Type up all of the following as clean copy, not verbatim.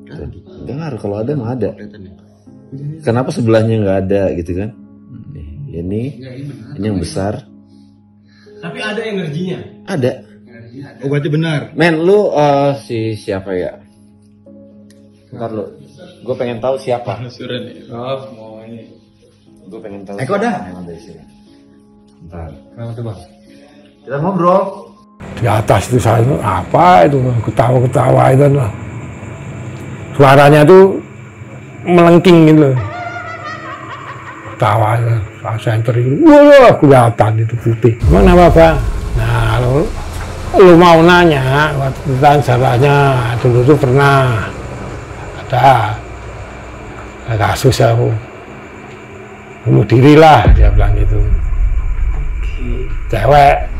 Nggak ngaruh, kalau ada mah ada. Kenapa sebelahnya nggak ada gitu kan? Ini yang besar. Tapi ada energinya. Ada. Oh berarti benar. Men, lu siapa ya? Ntar lu, gue pengen tahu siapa. Oh, mau ini. Gue pengen tahu. Eko dah. Yang ada di sini. Ntar. Kenapa tuh bang? Kita ngobrol. Di atas itu saya apa itu ketawa-ketawa itu loh. Suaranya tuh melengking gitu. Ketawa Pak Center itu, wah kelihatan itu putih. Mana Bapak? Nah, lu mau nanya, waktu caranya dulu tuh pernah ada kasus aku bunuh diri lah, dia bilang gitu. Cewek.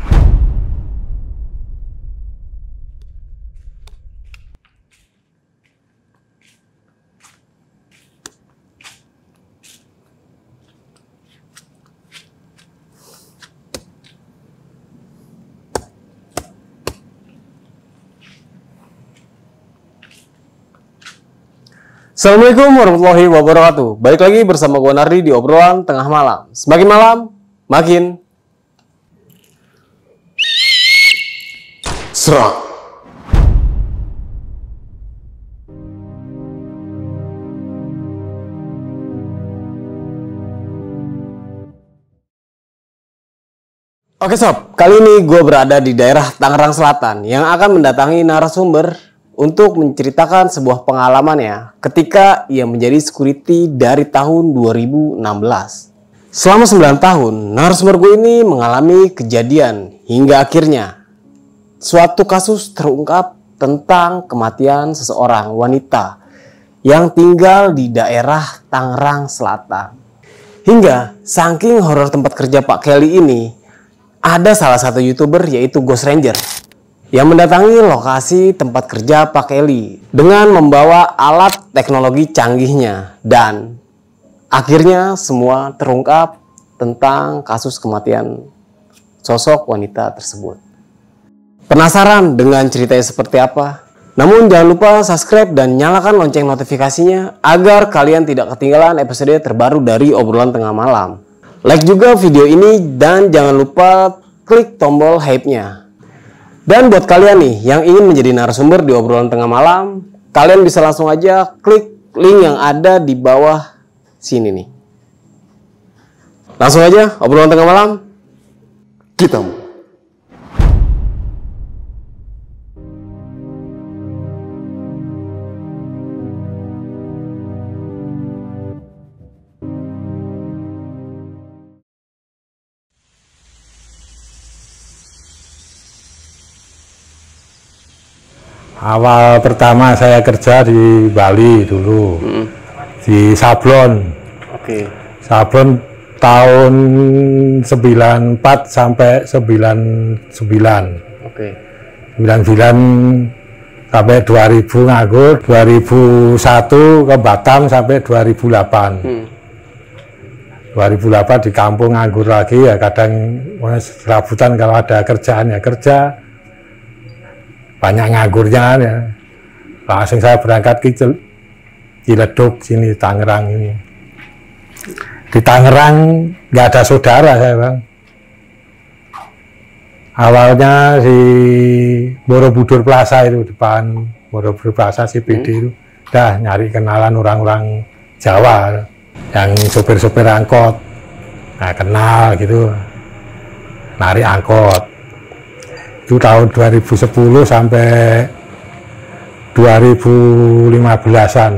Assalamualaikum warahmatullahi wabarakatuh. Balik lagi bersama gue Nardi di obrolan tengah malam. Semakin malam, makin serak. Oke sob, kali ini gue berada di daerah Tangerang Selatan yang akan mendatangi narasumber untuk menceritakan sebuah pengalamannya ketika ia menjadi security dari tahun 2016. Selama 9 tahun, narasumber gue ini mengalami kejadian hingga akhirnya suatu kasus terungkap tentang kematian seseorang wanita yang tinggal di daerah Tangerang Selatan. Hingga saking horor tempat kerja Pak Kelly ini, ada salah satu YouTuber yaitu Ghost Ranger yang mendatangi lokasi tempat kerja Pak Kelly dengan membawa alat teknologi canggihnya, dan akhirnya semua terungkap tentang kasus kematian sosok wanita tersebut. Penasaran dengan ceritanya seperti apa? Namun jangan lupa subscribe dan nyalakan lonceng notifikasinya agar kalian tidak ketinggalan episode terbaru dari obrolan tengah malam. Like juga video ini dan jangan lupa klik tombol hype-nya. Dan buat kalian nih yang ingin menjadi narasumber di obrolan tengah malam, kalian bisa langsung aja klik link yang ada di bawah sini nih. Langsung aja obrolan tengah malam, kita mulai. Awal pertama saya kerja di Bali dulu, di Sablon. Sablon tahun 94 sampai 99. 99 sampai 2000 nganggur, 2001 ke Batam sampai 2008. 2008 di kampung nganggur lagi, ya kadang serabutan kalau ada kerjaan ya kerja. Banyak nganggurnya ya. Langsung saya berangkat ke Ciledug sini, Tangerang ini. Di Tangerang nggak ada saudara saya bang. Awalnya di Borobudur Plaza itu, depan Borobudur Plaza CBD itu, udah nyari kenalan orang-orang Jawa yang sopir-sopir angkot. Nah kenal gitu, narik angkot. Itu tahun 2010 sampai 2015-an.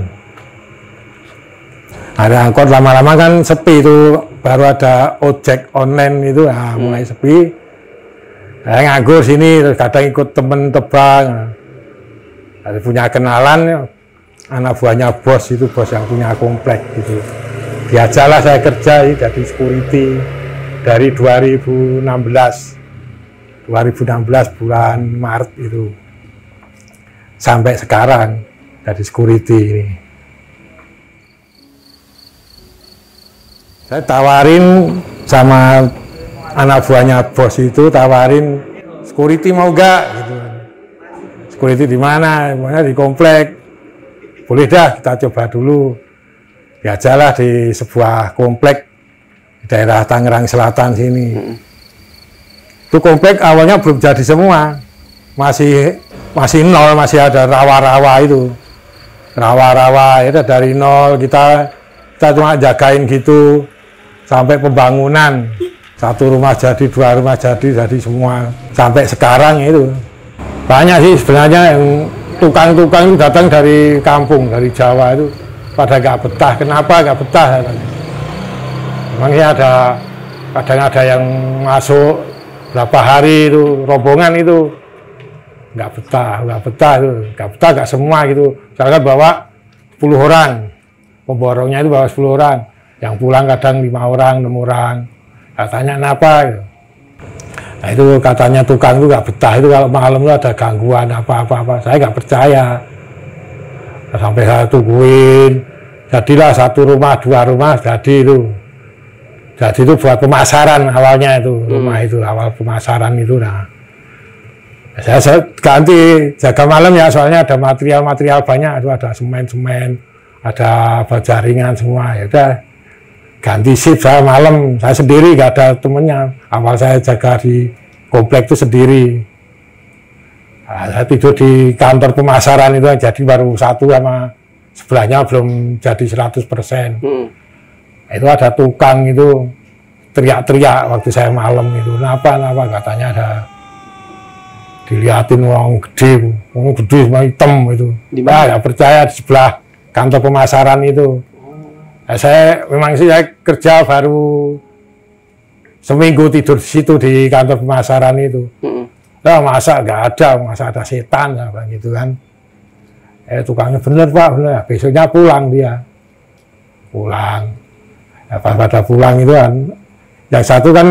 Ada angkot lama-lama kan sepi itu, baru ada ojek online itu, nah, mulai sepi. Saya nganggur sini, terus kadang ikut temen tebang. Ada punya kenalan, anak buahnya bos itu, bos yang punya komplek gitu. Diajalah saya kerja jadi security dari 2016 bulan Maret itu sampai sekarang jadi security ini. Saya tawarin sama anak buahnya bos itu, tawarin security mau gak gitu. Security di mana? Di komplek boleh dah kita coba dulu. Diajalah di sebuah komplek di daerah Tangerang Selatan sini. Itu komplek awalnya belum jadi semua, masih nol, masih ada rawa-rawa itu. Rawa-rawa itu dari nol, kita cuma jagain gitu sampai pembangunan, 1 rumah jadi, 2 rumah jadi semua sampai sekarang itu. Banyak sih sebenarnya yang tukang-tukang itu datang dari kampung, dari Jawa itu pada nggak betah. Kenapa nggak betah? Memangnya kadang ada yang masuk berapa hari itu rombongan itu nggak betah nggak semua gitu. Misalkan bawa 10 orang, pemborongnya itu bawa 10 orang, yang pulang kadang 5 orang, 6 orang. Katanya kenapa? Gitu. Nah itu katanya tukang itu nggak betah, itu kalau malam itu ada gangguan apa-apa. Saya nggak percaya. Sampai saya tungguin, jadilah 1 rumah, 2 rumah jadi itu. Jadi itu buat pemasaran awalnya itu, rumah itu awal pemasaran itu. Nah, saya ganti jaga malam ya, soalnya ada material banyak, itu ada semen, ada baja ringan semua. Ya udah ganti shift saya malam, saya sendiri nggak ada temennya. Awal saya jaga di komplek itu sendiri. Nah, saya tidur di kantor pemasaran itu, jadi baru 1 sama sebelahnya belum jadi 100%. Itu ada tukang itu teriak-teriak waktu saya malam itu. Kenapa katanya ada dilihatin orang gede semua hitam itu. Nah, nggak percaya, di sebelah kantor pemasaran itu. Nah, saya kerja baru seminggu tidur di situ di kantor pemasaran itu. Nah, masa ada setan gitu kan. Tukangnya bener Pak, bener. Besoknya pulang dia. Ya, pada pulang itu kan, yang satu kan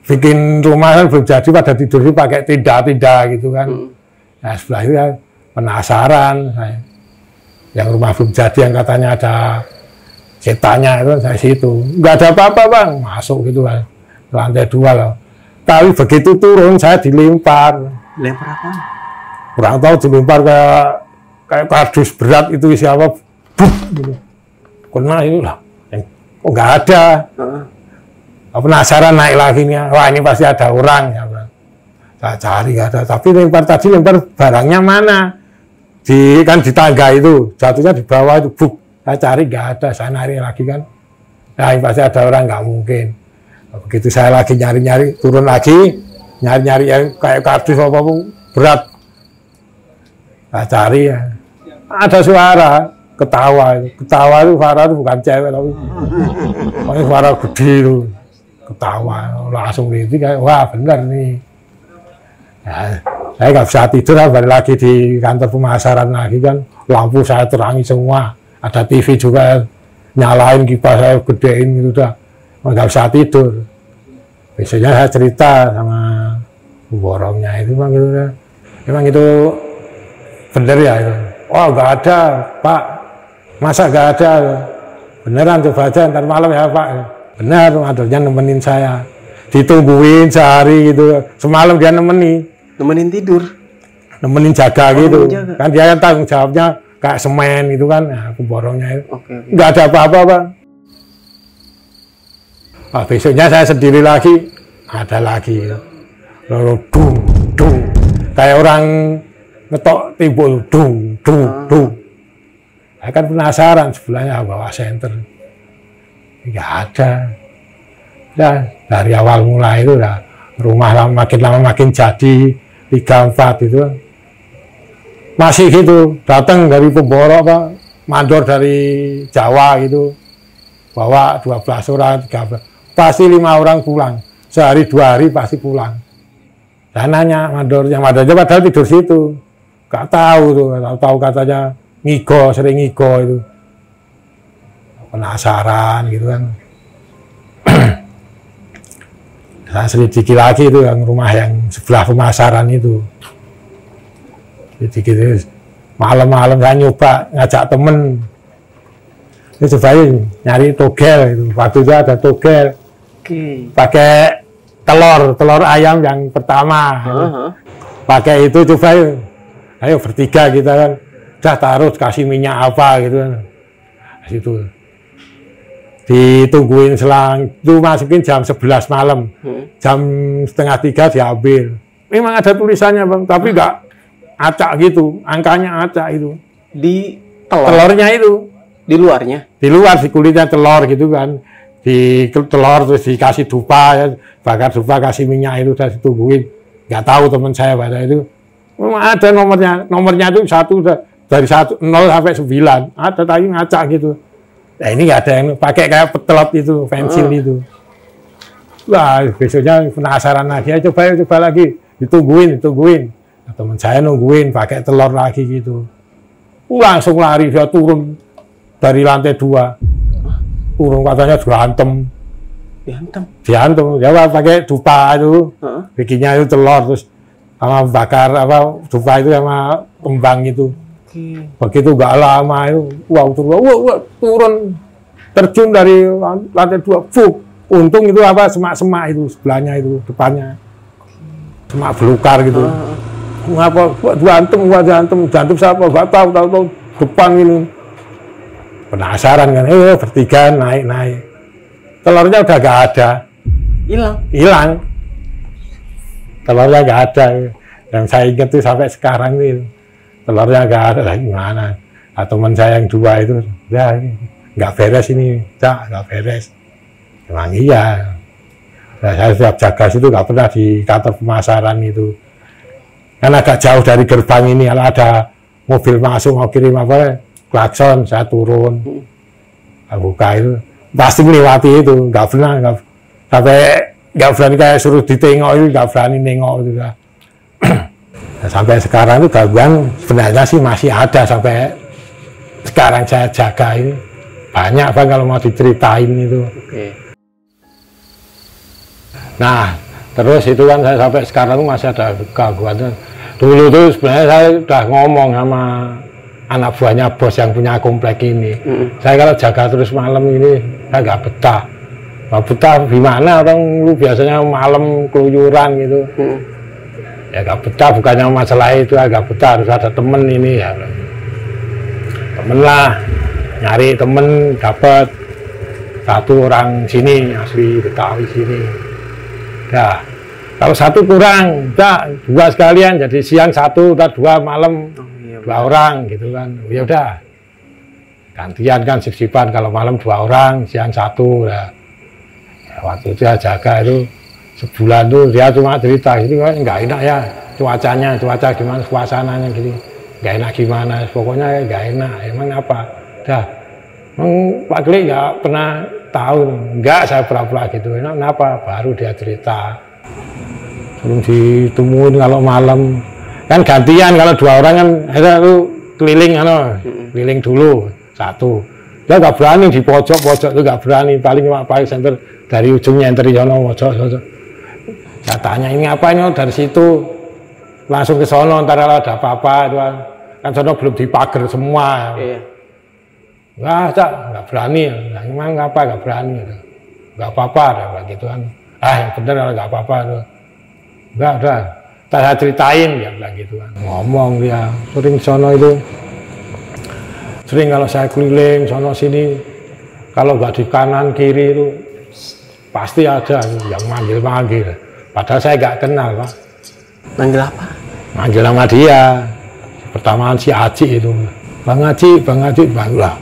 bikin rumah kan belum jadi, pada tidur itu pakai tenda gitu kan. Nah sebelah itu kan penasaran saya. Yang rumah belum jadi yang katanya ada setannya itu saya situ. Nggak ada apa-apa Bang, masuk gitu kan. Lantai 2 loh. Tapi begitu turun saya dilempar. Lempar apa? Kurang tahu, dilempar kayak kardus berat itu siapa, buk gitu. Kena itu lah. Oh nggak ada. Penasaran naik lagi nih, wah ini pasti ada orang ya. Saya cari nggak ada, tapi lempar barangnya mana? Kan di tangga itu, jatuhnya di bawah itu, buk. Saya cari nggak ada, saya narik lagi kan. Nah ini pasti ada orang, nggak mungkin. Begitu saya lagi nyari-nyari, turun lagi, nyari-nyari yang kayak kardus apapun berat. Saya cari ya, ada suara. Ketawa itu suara itu bukan cewek tapi suara gede itu, ketawa langsung gitu kayak wah bener nih. Ya, saya nggak bisa tidur, balik lagi di kantor pemasaran lagi kan, lampu saya terangi semua, ada TV juga nyalain, kipas saya gedein gitu, udah nggak bisa tidur. Besoknya saya cerita sama borongnya itu, emang itu bener ya itu. Oh nggak ada Pak. Masa nggak ada? Beneran, coba aja ntar malam ya Pak. Benar, adanya nemenin saya. Ditungguin sehari gitu. Semalam dia nemenin tidur. Nemenin jaga gitu. Jaga. Kan dia kan tanggung jawabnya kayak semen gitu kan. Nah, aku borongnya itu. Nggak ada apa-apa Bang. Nah, besoknya saya sendiri lagi. Ada lagi. Lalu dung. Kayak orang ngetok timbul dung. Saya kan penasaran, sebelahnya bawa senter, nggak ada. Ya, dari awal mulai itu udah rumah makin lama makin jadi 3-4 itu masih gitu, datang dari pemborok Pak, mandor dari Jawa gitu, bawa 12 orang, 13, pasti 5 orang pulang, sehari 2 hari pasti pulang. Saya nanya mandornya padahal tidur situ, nggak tahu tuh, tahu katanya sering ngigo itu, penasaran gitu kan. Saya selidiki lagi itu yang rumah yang sebelah pemasaran itu. Gitu. Malam-malam saya nyoba ngajak temen, ini coba nyari togel itu. Waktu itu ada togel, pakai telur ayam yang pertama, pakai itu coba, ayo bertiga kita kan. udah taruh kasih minyak apa gitu kan. Situ ditungguin selang itu masukin jam 11 malam, jam 2:30 diambil. Memang ada tulisannya bang, tapi nggak acak gitu, angkanya acak itu. Di telur. Telurnya itu Di luarnya. di luar di kulitnya telur gitu kan, di telur terus dikasih dupa ya, bakar dupa kasih minyak itu udah ditungguin. Nggak tahu teman saya pada itu. Memang ada nomornya itu dari 0 sampai 9 ada tapi ngacak gitu. Nah ini nggak ada yang pakai kayak petelot itu, pensil itu. Wah besoknya penasaran lagi, ya, coba lagi, ditungguin. Nah, teman saya nungguin pakai telur lagi gitu. Langsung lari dia turun dari lantai 2, turun katanya diantem, ya pakai dupa itu, bikinnya itu telur terus sama bakar apa dupa itu sama kembang itu. Begitu nggak lama itu, turun terjun dari lantai 2, fuk. Untung itu apa semak-semak itu sebelahnya itu depannya, semak belukar gitu. Ngapa diantem siapa? Nggak tahu depan ini. Penasaran kan, bertiga naik. Telurnya udah nggak ada, hilang. Telurnya nggak ada. Yang saya ingat tuh sampai sekarang nih. Telurnya nggak ada, gimana? Nah, teman saya yang 2 itu, ya nggak beres ini, nggak beres. Emang iya. Nah, saya setiap jaga situ nggak pernah di kantor pemasaran itu. Kan agak jauh dari gerbang ini, kalau ada mobil masuk mau kirim apa, klakson, saya turun. Saya buka itu, pasti melewati itu, nggak berani kayak suruh ditengok itu, nggak berani nengok itu. Nah, sampai sekarang itu gangguan sebenarnya sih masih ada sampai sekarang saya jaga ini banyak bang kalau mau diceritain itu. Nah terus itu kan saya sampai sekarang masih ada gangguan. Dulu tuh sebenarnya saya udah ngomong sama anak buahnya bos yang punya komplek ini. Saya kalau jaga terus malam ini saya nggak betah. Nggak betah gimana orang lu biasanya malam keluyuran gitu. Ya nggak betah, bukannya masalah itu agak betah, harus ada temen ini ya. Temen lah, nyari temen dapat satu orang sini asli Betawi sini. Ya, kalau satu kurang, udah 2 sekalian, jadi siang 1, udah 2 malam 2 orang gitu kan. Ya udah, gantian kan sip-sipan, kalau malam 2 orang, siang 1 udah. Ya, waktu itu saya jaga itu sebulan tuh dia cuma cerita gitu, nggak enak ya cuaca gimana, suasananya gitu, nggak enak gimana, pokoknya nggak enak. Emang apa? Dah, emang Pak Klik nggak pernah tahu, nggak, saya pura-pura gitu. Enak kenapa? Baru dia cerita. Belum ditemuin kalau malam, kan gantian kalau 2 orang kan, ada lu keliling keliling dulu 1. Dia nggak berani di pojok tuh nggak berani, paling cuma paling center dari ujungnya enter di sana pojok. Saya tanya ini apa ini, dari situ langsung ke sono, ntar kalau ada apa-apa kan sono belum dipagar semua. Nggak berani. Nah, emang ngapa nggak berani? Nggak apa-apa, gitu kan. Yang bener kalau nggak apa-apa tuh. Nggak udah. Saya ceritain dia bilang gitu kan. Ngomong dia sering sono itu. Sering kalau saya keliling sono sini, kalau nggak di kanan kiri itu pasti ada yang manggil. Padahal saya nggak kenal, Pak. Manggil apa? Manggil sama dia. Pertama si Aji itu. Bang Aji, lah.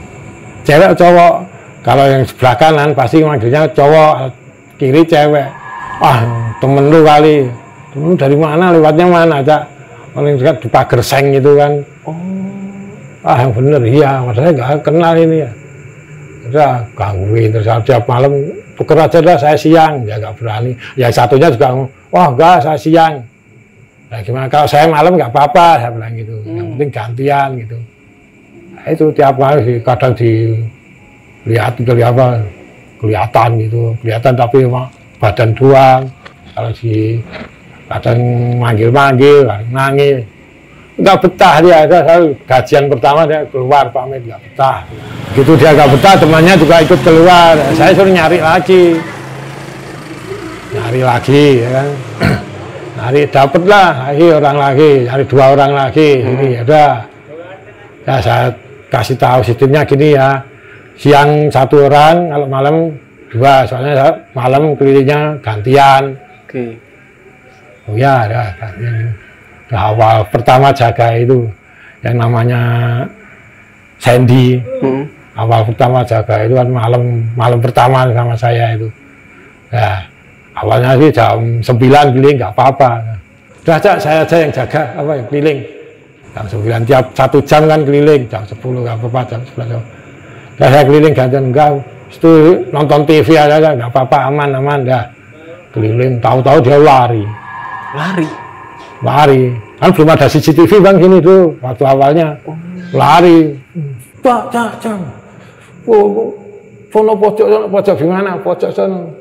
Cewek cowok. Kalau yang sebelah kanan pasti manggilnya cowok, kiri cewek. Temen lu kali. Temen lu dari mana? Lewatnya mana, Cak? Paling dekat di pagar seng itu kan. Yang bener, iya. Padahal nggak kenal ini ya. Udah gangguin terus tiap malam. Tuker aja dah, saya siang, ya nggak berani. Yang satunya juga, enggak, saya siang. Nah gimana, kalau saya malam nggak apa-apa, saya bilang gitu. Yang penting gantian gitu. Nah, itu tiap kali kadang kelihatan gitu. Kelihatan tapi badan doang. Kalau kadang manggil, nangis. Nggak betah dia, saya gajian pertama dia keluar pamit, nggak betah. Gitu dia nggak betah, temannya juga ikut keluar. Saya suruh nyari lagi, ya kan. Nyari dapet lah, nyari 2 orang lagi. Ini ya udah. Ya saya kasih tahu sistemnya gini ya, siang 1 orang, kalau malam 2, soalnya malam kelilingnya gantian. Oke. Oh ya, ada gantian. Nah, awal pertama jaga itu yang namanya Sandy. Awal pertama jaga itu kan malam pertama sama saya itu. Ya, awalnya sih jam 9 keliling nggak apa-apa. Udah Cak, saya aja yang jaga apa yang keliling. Jam 9 tiap 1 jam kan keliling, jam 10 nggak apa-apa, jam 11. Udah saya keliling gantian enggak. Itu nonton TV aja nggak apa-apa, aman dah. Keliling, tahu-tahu dia lari. Lari. Kan belum ada CCTV bang sini tuh waktu awalnya. Lari. Cak. Oh, sono pojok gimana? Pojok sono.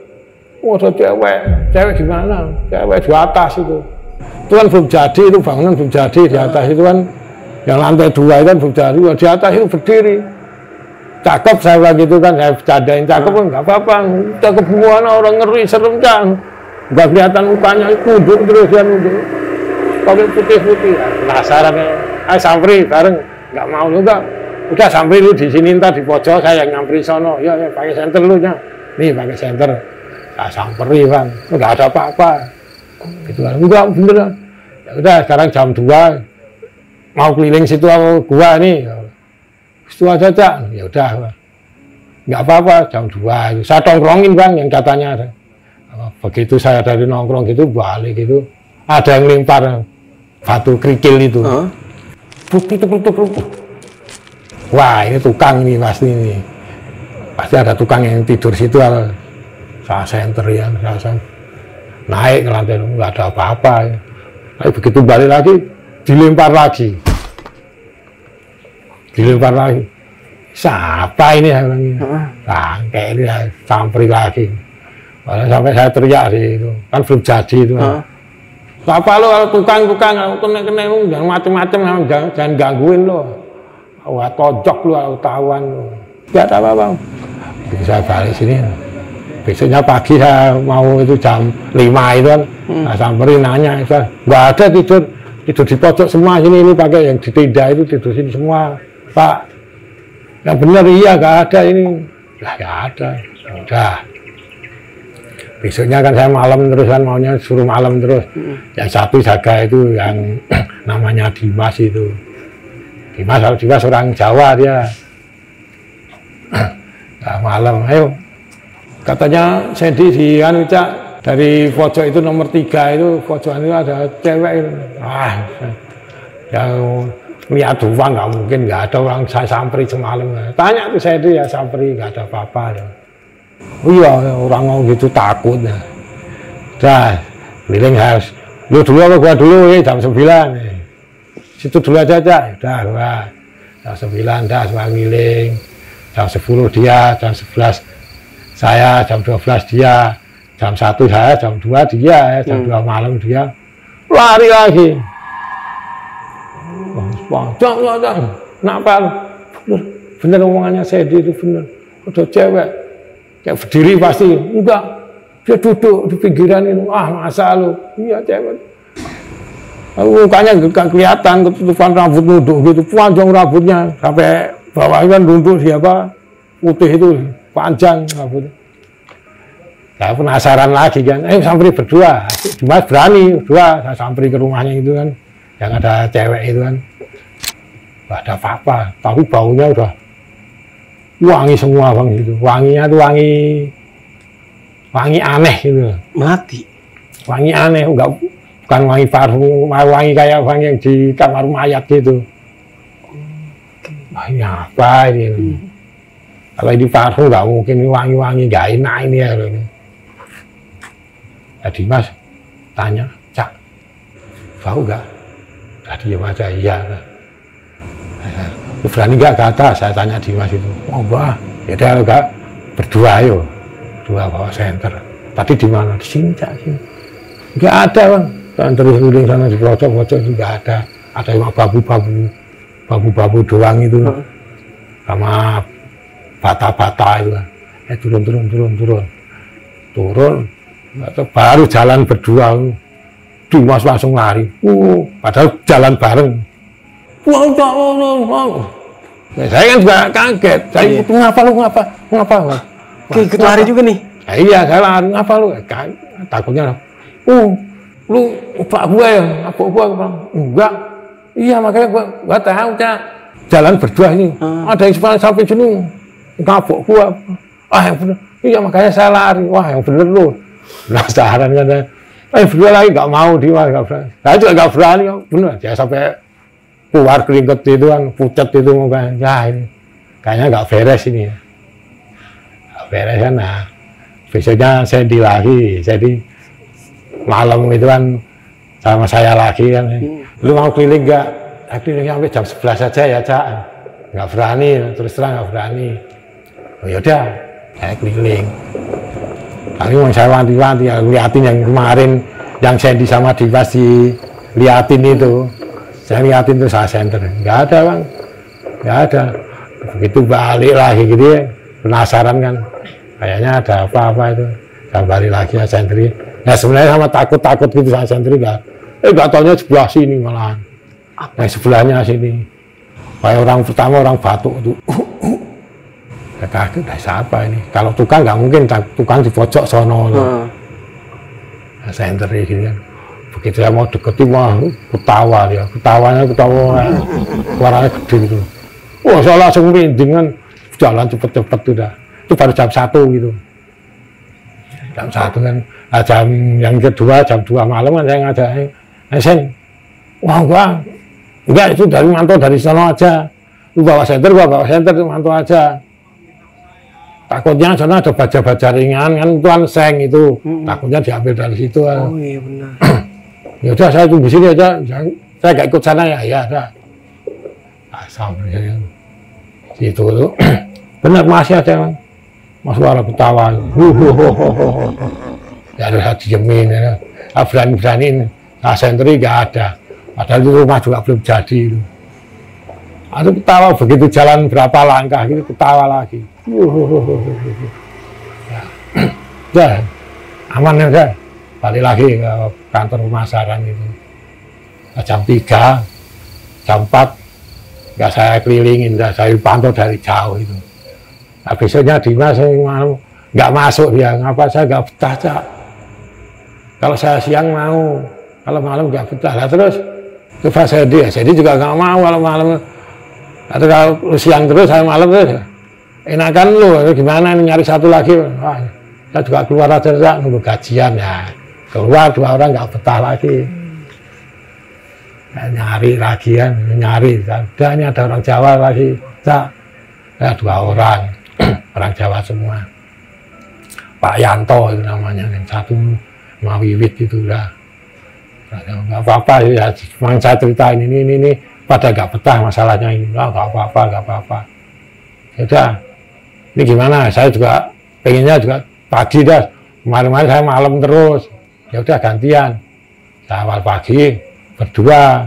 Oh, ada cewek gimana? Cewek di atas itu. Itu kan belum jadi, itu bangunan belum jadi. Di atas itu kan yang lantai 2 itu kan belum jadi. Di atas itu berdiri. Cakep saya bilang gitu kan, saya bercandain cakep kan nggak apa-apa. Cakep gimana, orang ngeri, serem kan. Nggak kelihatan mukanya, nunduk terus dia nunduk. Pakai putih-putih. Penasaran ya. Ayo samperi bareng, nggak mau juga. Udah samperi lu di sini, ntar di pojok saya yang ngamperi sono. Ya pakai senter lu nya. Nih pakai senter. Saya samperi bang, nggak ada apa-apa. Gitu kan, enggak beneran. Ya udah sekarang jam 2 mau keliling situ gua nih. Situ aja Cak. Ya udah. Nggak apa-apa jam 2. Saya tongkrongin bang yang katanya. Begitu saya dari nongkrong gitu balik gitu. Ada yang lempar batu kerikil itu. Wah ini tukang ini pasti ini. Pasti ada tukang yang tidur situ. Saya senter ya, saya naik ke lantai, nggak ada apa-apa. Tapi begitu balik lagi, dilempar lagi. Siapa ini saya bilang ini? Kayak ini saya samperi lagi. Sampai saya teriak sih itu, kan belum jadi itu. Apa lo kalau tukang kena jangan macem-macem, jangan gangguin lo. Wah tojok lo kalau tahuan lo. Gak ada apa-apa. Jadi saya balik sini. Besoknya pagi saya mau itu jam 5 itu kan, saya samperin nanya, nggak ada tidur di pojok semua sini, ini pakai yang ditindak itu tidur sini semua, Pak. Ya benar iya nggak ada ini, lah nggak ada, udah. Besoknya kan saya malam terus kan maunya suruh malam terus, yang satu jaga itu yang namanya Dimas itu, Dimas orang Jawa dia, nah, malam ayo. Katanya Sandy di anu Cak, dari pojok itu nomor 3 itu pojokan itu ada cewek itu. Yang lihat doang nggak mungkin, nggak ada orang saya samperi semalam. Tanya tuh Sandy ya samperi nggak ada apa-apa. Oh iya orang mau gitu takut. Dah keliling harus. Lu dulu apa gua dulu jam 9. Situ dulu aja Cak. Udah jam 9 dah semua keliling. Jam 10 dia, jam 11 saya, jam 12 dia, jam 1 saya, jam 2 dia, jam 2 malam dia lari lagi. Jangan, kenapa? Bener omongannya Sandy itu bener. Udah cewek, kayak berdiri pasti, enggak. Dia duduk di pinggiran itu, masa lu, iya cewek. Mukanya gak kelihatan, ketutupan rambut nunduk gitu, panjang rambutnya sampai bawahnya kan nunduk siapa putih itu. Panjang rambutnya. Saya penasaran lagi kan, samperi berdua. Dimas berani berdua, saya samperi ke rumahnya itu kan, yang ada cewek itu kan. Gak ada apa-apa, tapi baunya udah wangi semua bang gitu. Wanginya tuh wangi aneh gitu. Mati. Wangi aneh, bukan wangi parfum, wangi kayak wangi yang di kamar mayat gitu. Wangi apa ini? Kalau ini parfum nggak mungkin wangi-wangi, nggak enak ini ya. Jadi Mas tanya, Cak, bau nggak? Tadi ya Mas, iya. Berani nggak ke atas? Saya tanya Dimas itu. Oh bah, ya udah enggak berdua ayo, berdua bawa senter. Tadi di mana? Di sini Cak. Nggak ada bang. Dan terus keliling sana di pojok juga ada. Ada cuma babu-babu doang itu, sama bata-bata itu kan. Turun. Baru jalan berdua. Dimas langsung lari. Padahal jalan bareng. Wow. Saya kan juga kaget. Saya ngapa lu ngapa? Oke, ikut lari juga nih. Iya, saya lari. Ngapa lu? Takutnya. Lu pak gua ya? Apa gua? Enggak. Iya, makanya gua tahu, Cak. Jalan berdua ini. Ada yang sampai sini. Ngapok gua. Yang bener. Iya, makanya saya lari. Wah, yang bener lu. Penasaran kan. Berdua lagi nggak mau dia. Saya juga nggak berani. Bener. Ya sampai keluar keringet itu kan, pucat itu mukanya. Ya ini. Kayaknya nggak beres ini. Nggak beres kan. Nah, besoknya saya lagi. Jadi malam itu kan sama saya lagi kan. Lu mau keliling nggak? Keliling sampai jam 11 saja ya, Cak. Nggak berani, terus terang nggak berani. Oh yaudah, saya keliling. Tapi mau saya wanti-wanti, ya, liatin yang kemarin yang Sandy sama Dimas liatin itu. Saya liatin tuh saya center. Nggak ada, Bang. Nggak ada. Begitu balik lagi gitu ya, penasaran kan. Kayaknya ada apa-apa itu. Saya balik lagi saya sentri. Nah sebenarnya sama takut-takut gitu saya sentri nggak. Nggak taunya sebelah sini malahan. Yang sebelahnya sini. Kayak orang pertama orang batuk tuh. Saya kaget, siapa ini? Kalau tukang nggak mungkin, tukang di pojok sono. Nah, center gitu kan. Begitu saya mau deketin, wah ketawa dia. Ketawanya suaranya gede gitu. Wah saya langsung merinding kan. Jalan cepet-cepet udah. Itu baru jam 1 gitu. Jam 1 kan. Nah, jam yang kedua, jam 2 malam kan saya ngajakin. Sen, wah enggak itu dari mantau dari sana aja. Lu bawa senter, mantau aja. Takutnya sana ada baja-baja ringan kan, itu kan seng itu. Takutnya diambil dari situ. Oh iya benar. Ya udah saya tunggu sini aja. Saya nggak ikut sana ya, ya ada. Sampai situ tuh. Benar masih ada kan. Mas suara ketawa. Ya ada diemin ya. Berani-beraniin. Nah sentri nggak ada. Padahal di rumah juga belum jadi. Ada ketawa begitu jalan berapa langkah gitu ketawa lagi. Ya, aman ya saya. Balik lagi ke kantor pemasaran itu. Jam 3, jam 4 nggak saya kelilingin, saya pantau dari jauh itu. Nah, besoknya Dimas nggak masuk dia, ngapa saya nggak betah, Cak. Kalau saya siang mau, kalau malam nggak betah. Nah, terus coba saya juga nggak mau kalau malam. Atau kalau siang terus, saya malam terus. Enakan lu, gimana nyari satu lagi? Wah, saya juga keluar aja, Cak, nunggu gajian ya. Keluar 2 orang nggak betah lagi. Ya, nyari lagi kan, nyari. Udah ini ada orang Jawa lagi, Cak. Ya 2 orang, orang Jawa semua. Pak Yanto itu namanya, yang satu sama Wiwit itu udah. Nggak apa-apa ya, memang saya ceritain ini pada nggak betah masalahnya ini. Nggak apa-apa. Yaudah, ini gimana? Saya juga pengennya juga pagi dah. Kemarin saya malam terus. Ya udah gantian. Saya awal pagi berdua,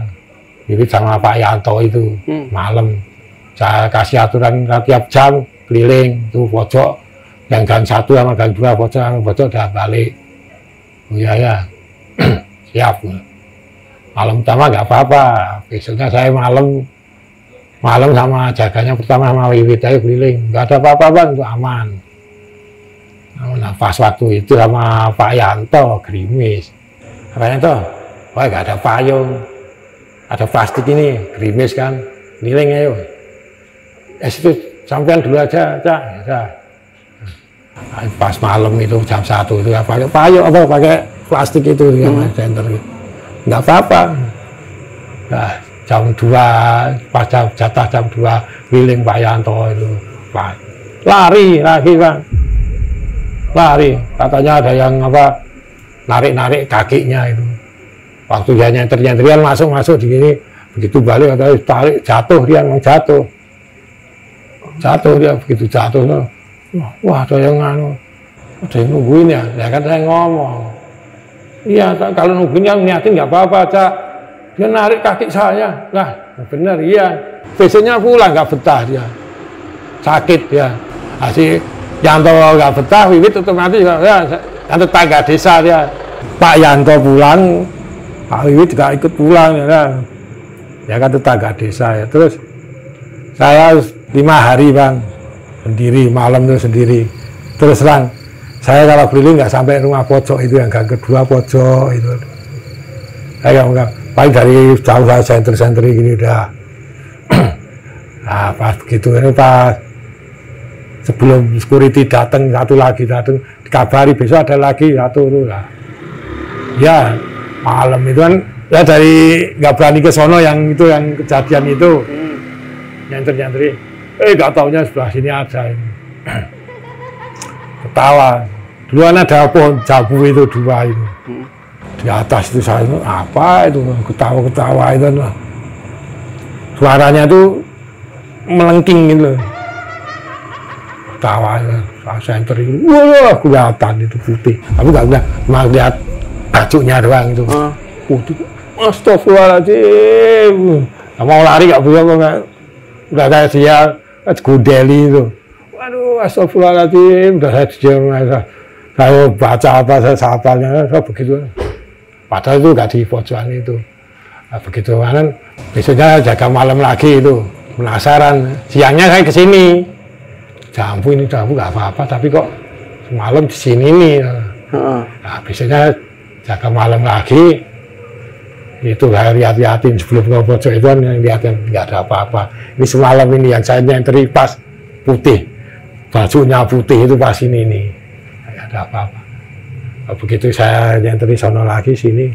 Wiwit sama Pak Yanto itu malam. Saya kasih aturan tiap jam keliling tuh pojok. Yang gang 1 sama gang 2 pojok udah balik. Oh iya ya, siap. Malam pertama nggak apa-apa. Besoknya saya malam sama jaganya pertama sama Wiwit aja keliling. Nggak ada apa-apa, Bang, itu aman. Nah, pas waktu itu sama Pak Yanto gerimis. Pak Yanto, wah nggak ada payung, ada plastik ini, gerimis kan, keliling ayo. Itu sampean dulu aja, Cak. Ya. Pas malam itu jam 1 itu ya, pakai payung apa pakai plastik itu yang center gitu. Nggak apa-apa. Nah, jam 2 pas jatah jam 2 keliling Pak Yanto itu, Pak. Lari lagi, Bang. Lari, katanya ada yang apa narik kakinya itu. Waktu dia nyenter-nyenterian masuk di sini, begitu balik katanya tarik jatuh dia, memang jatuh dia, begitu jatuh. Wah, ada yang nungguin ya kan saya ngomong. Iya, kalau nungguin yang niatin nggak apa-apa, Cak. Dia narik kaki saya, lah bener iya. Besoknya pulang nggak betah dia, sakit ya. Asik. Yanto nggak betah, Wiwit otomatis ya, kan tetangga desa dia. Pak Yanto pulang, Pak Wiwit juga ikut pulang ya kan. Ya kan tetangga desa ya. Terus saya 5 hari bang, sendiri, malam itu sendiri. Terus terang, saya kalau keliling nggak sampai rumah pojok itu, yang gang kedua pojok itu. Saya nggak, paling dari jauh saya senter-senter gini udah. Nah pas begitu ini pas sebelum security datang, satu lagi datang, dikabari besok ada lagi satu itu lah. Ya malam itu kan, ya dari nggak berani ke sono yang itu, yang kejadian itu. Nyenter-nyenteri, nggak taunya sebelah sini ada ini. Ketawa. Duluan ada pohon jambu itu 2 itu. Di atas itu saya itu apa itu, ketawa-ketawa itu. Suaranya itu melengking gitu. Ketawa itu, saya enter itu, wah kelihatan itu putih. Tapi nggak lihat, cuma lihat bajunya doang itu. Putih. Astagfirullahaladzim. Mau lari nggak bisa kok. Udah kayak dia gudeli itu. Waduh, astagfirullahaladzim. Udah saya baca apa, saya sapanya, saya begitu. Padahal itu nggak di pojokan itu. Nah, begitu kan, besoknya jaga malam lagi itu. Penasaran. Siangnya saya ke sini. Jambu ini jambu nggak apa-apa, tapi kok semalam di sini nih. Nah, besoknya jaga malam lagi. Itu saya lihat-lihatin sebelum ke pojok itu kan, yang lihatin nggak ada apa-apa. Ini semalam ini yang saya nyenteri pas putih, bajunya putih itu pas ini nih, nggak ada apa-apa. Begitu saya nyenteri sono lagi sini,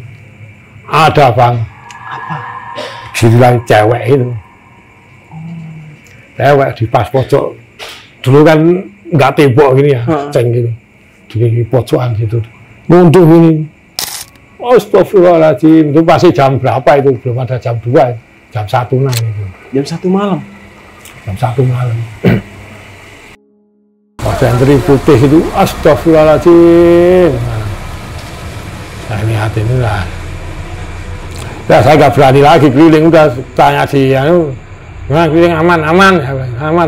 ada bang, apa? Bilang cewek itu, cewek di pas pojok. Dulu kan nggak tembok gini ya, ceng gitu, di pojokan situ, mundur gini. Astagfirullahaladzim, itu pasti jam berapa itu? Belum ada jam 2, jam 1-an itu. Jam 1 malam? Jam 1 malam. Pas sentri putih itu, astagfirullahaladzim. Nah, ini hati ini lah. Ya saya nggak berani lagi keliling, udah tanya si Nah, keliling aman,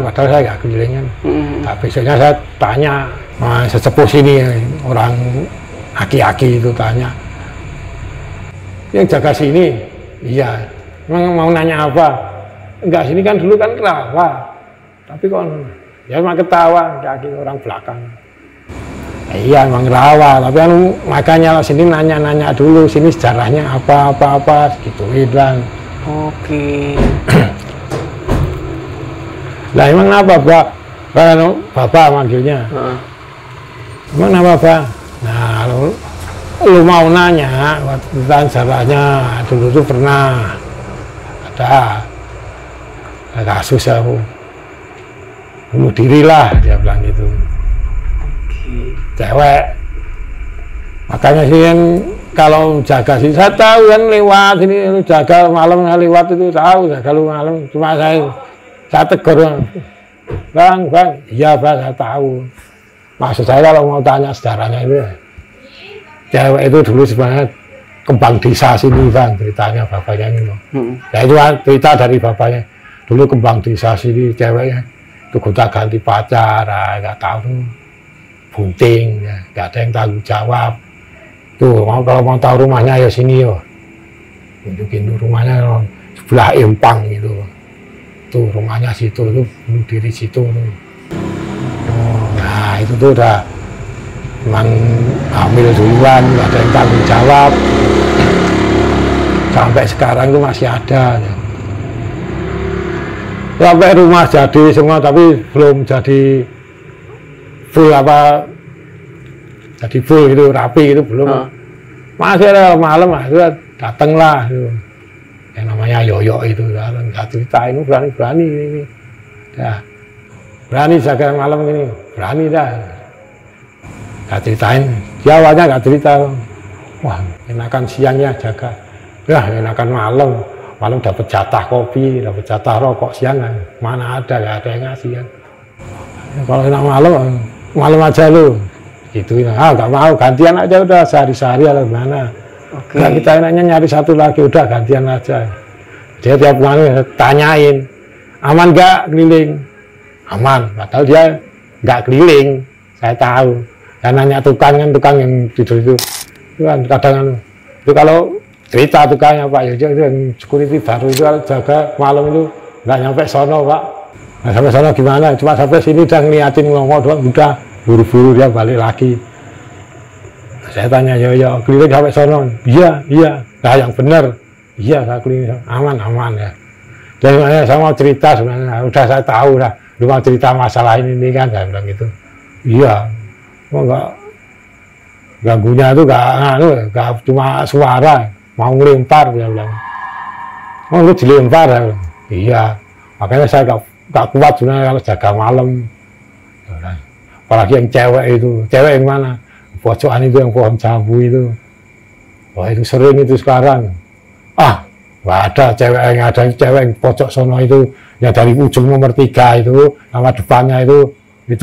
padahal saya nggak kelilingan. Nah, besoknya saya tanya, sesepuh sini, orang aki-aki itu tanya, yang jaga sini, iya, memang mau nanya apa? Enggak, sini kan dulu kan rawa, tapi kok, ya emang ketawa, kaki orang belakang. Iya, emang rawa, tapi kan makanya sini nanya-nanya dulu, sini sejarahnya apa, gitu, bilang. Oke. Lah emang apa, Pak? Bapak manggilnya. Emang apa, Pak? Nah, lu mau nanya tentang sejarahnya, dulu tuh pernah ada kasus aku bunuh diri lah, dia bilang gitu. Cewek, makanya sih kan kalau jaga sih, saya tahu kan lewat ini, jaga malam lewat itu tahu, jaga lu malam, cuma saya tegur, bang, iya bang, saya tahu. Maksud saya kalau mau tanya sejarahnya itu, cewek itu dulu sebenarnya kembang desa sini bang, ceritanya bapaknya ini loh. Ya itu kan cerita dari bapaknya, dulu kembang desa sini ceweknya, itu gonta ganti pacar, nggak tahu tuh, bunting, nggak ada yang tanggung jawab. Tuh kalau mau tahu rumahnya ya sini yo, tunjukin rumahnya sebelah Empang gitu. Tuh rumahnya situ, tuh bunuh diri situ tuh. Oh, nah itu tuh udah memang hamil duluan, nggak ada yang tanggung jawab. Sampai sekarang tuh masih ada. Sampai rumah jadi semua, tapi belum jadi full apa, jadi full itu rapi itu belum. Masih ada malam itu datanglah itu. Yang namanya Yoyo itu, nggak ceritain, berani ini. Ya, berani jaga malam ini, berani dah. Nggak ceritain, dia awalnya nggak cerita. Wah, enakan siangnya jaga. Ya, enakan malam dapat jatah kopi, dapat jatah rokok siang kan. Mana ada, nggak ada yang ngasih kan. Ya, kalau enak malam aja lu. Gitu, nggak mau, gantian aja udah sehari-sehari atau gimana. Oke. Nggak, kita enaknya nyari satu lagi, udah gantian aja. Dia tiap malam tanyain, aman nggak keliling? Aman, padahal dia nggak keliling, saya tahu. Dan nanya tukang yang tidur itu kan kadang itu kalau cerita tukangnya Pak Yojo itu yang security baru itu jaga malam itu nggak nyampe sono Pak, Nah, sampai sana gimana? Cuma sampai sini udah ngeliatin ngomong doang, udah buru-buru dia balik lagi. Nah, saya tanya, ya keliling sampai sana. Iya. Nah, yang benar. Iya, saya keliling aman ya. Jadi saya mau cerita sebenarnya, udah saya tahu lah. Lu mau cerita masalah ini kan, saya bilang gitu. Iya, enggak ganggunya itu enggak cuma suara, mau ngelempar dia bilang. Oh, lu dilempar ya? Iya, makanya saya enggak kuat sebenarnya kalau jaga malam. Apalagi yang cewek yang mana? Pojokan itu yang pohon jambu itu. Wah, itu sering itu sekarang. Nggak ada cewek yang pojok sono itu yang dari ujung nomor 3 itu sama depannya itu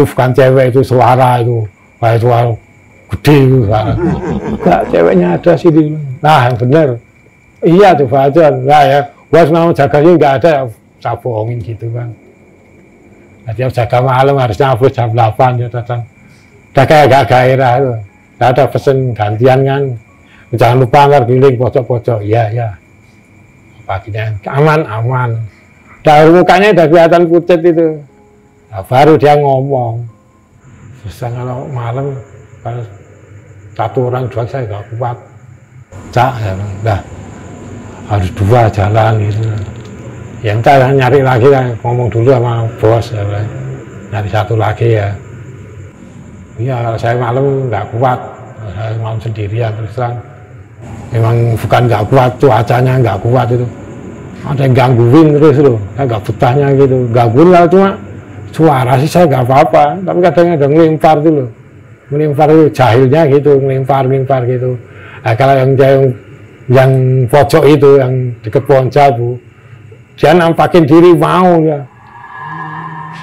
bukan cewek, itu suara itu. Wah, itu gede itu suara. Enggak, ceweknya ada sini. Nah, yang bener. Iya, coba aja. Nah ya, gua mau jaganya nggak ada, saya bohongin gitu kan. Nah, dia jaga malam harusnya habis jam 8 dia datang. Udah kayak gak gairah itu. Nggak ada pesen gantian kan. Jangan lupa ntar keliling pojok-pojok. Iya. Paginya aman. Dari mukanya udah kelihatan pucat itu. Nah, baru dia ngomong. Susah kalau malam, kalau satu orang doang saya nggak kuat. Cak, ya, udah harus 2 jalan gitu. Ya entah nyari lagi lah, ngomong dulu sama bos ya, nyari 1 lagi ya. Iya, kalau saya malam nggak kuat, saya malam sendirian terus terang. Memang bukan nggak kuat, cuacanya nggak kuat itu. Ada yang gangguin terus loh, saya nggak betahnya gitu. Gangguin lah cuma suara sih saya nggak apa-apa, tapi kadang ada ngelempar tuh loh. Ngelempar itu jahilnya gitu, ngelempar gitu. Nah, kalau yang pojok itu, yang deket pohon jambu, dia nampakin diri mau ya.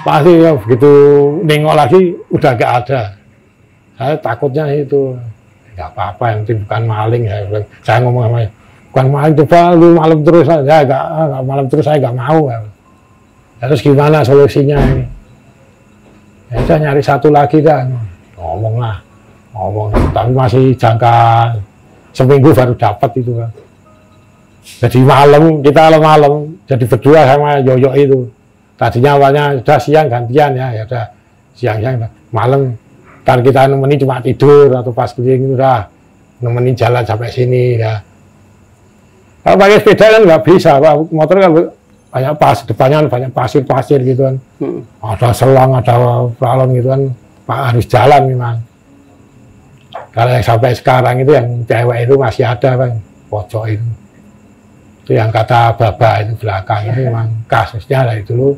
Pasti ya begitu nengok lagi udah gak ada. Saya takutnya itu. Nggak apa-apa, yang penting bukan maling ya. Saya ngomong sama dia, bukan maling, coba lu malam terus aja. Nggak malam terus, saya nggak mau ya. Terus gimana solusinya ini? Ya saya nyari 1 lagi dah. Ngomong, tapi masih jangka seminggu baru dapat itu kan. Jadi kita malam jadi berdua sama Yoyo itu. Tadinya awalnya sudah siang gantian ya udah siang malam. Ntar kita nemenin cuma tidur atau pas keliling udah nemenin jalan sampai sini ya. Kalau pakai sepeda kan nggak bisa, Pak. Motor kan banyak depannya banyak pasir gitu kan. Ada selang, ada pelalon gitu kan. Pak harus jalan memang. Kalau yang sampai sekarang itu yang cewek itu masih ada kan, pojok itu. Itu yang kata Baba itu belakang itu memang kasusnya dari dulu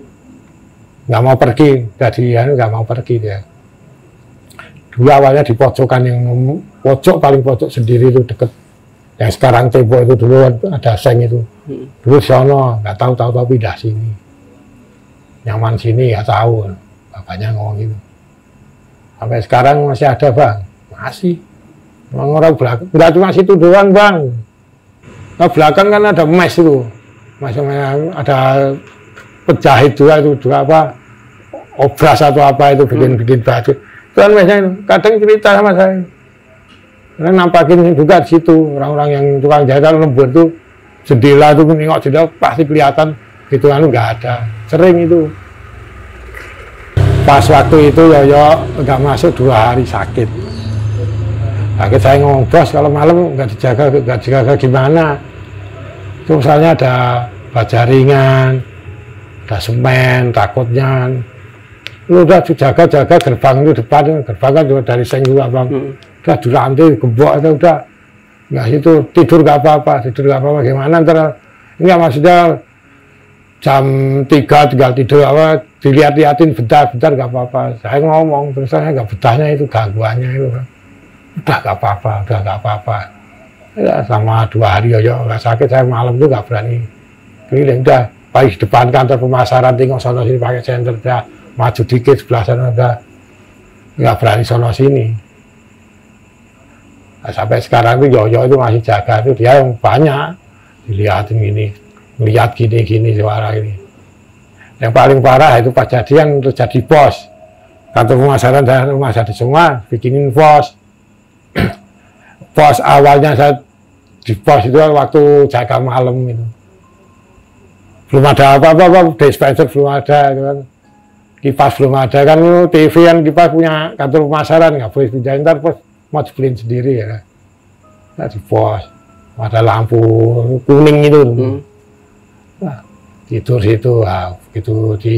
nggak mau pergi, nggak mau pergi dia. Dulu awalnya di pojokan yang paling pojok sendiri itu deket. Yang sekarang tembok itu dulu ada seng itu. Dulu sono nggak tahu pindah sini. Nyaman sini ya tahu. Bapaknya ngomong gitu. Sampai sekarang masih ada bang, masih. Memang orang belakang, nggak cuma situ doang bang. Nah, belakang kan ada mes itu, ada penjahit juga apa, obras atau apa itu bikin baju. Tuan mesnya kadang cerita sama saya, karena nampakin juga di situ orang-orang yang tukang jahit lembur tuh jendela tuh nengok jendela pasti kelihatan gitu kan nggak ada, sering itu. Pas waktu itu Yoyo nggak masuk 2 hari sakit. Akhirnya saya ngomong, bos kalau malam nggak dijaga gimana? Itu misalnya ada baja ringan, ada semen, takutnya. Lu udah jaga gerbang itu depan, gerbang kan juga dari seng juga bang. Udah di lantai, gembok itu udah. Nggak itu tidur nggak apa-apa, gimana ntar? Enggak maksudnya jam 3 tinggal tidur apa, dilihat-liatin bentar nggak apa-apa. Saya ngomong, terus saya nggak betahnya itu gangguannya itu kan. Udah nggak apa-apa. Ya sama 2 hari Yoyo nggak sakit, saya malam itu nggak berani keliling. Udah paling depan kantor pemasaran tengok sono sini pakai senter, udah maju dikit sebelah sana udah nggak berani sono sini. Nah, sampai sekarang itu Yoyo itu masih jaga, itu dia yang banyak dilihatin gini, melihat gini suara ini. Yang paling parah itu pas jadian untuk jadi pos kantor pemasaran dan rumah sakit semua bikinin pos. Pos awalnya saya di pos itu waktu jaga malam itu belum ada apa-apa, dispenser belum ada gitu kan. kipas belum ada kan, TV kan kipas punya kantor pemasaran, nggak boleh pindahin, ntar pos mau dibeliin sendiri ya. Nah, di pos ada lampu kuning itu. Nah, tidur situ, nah, begitu di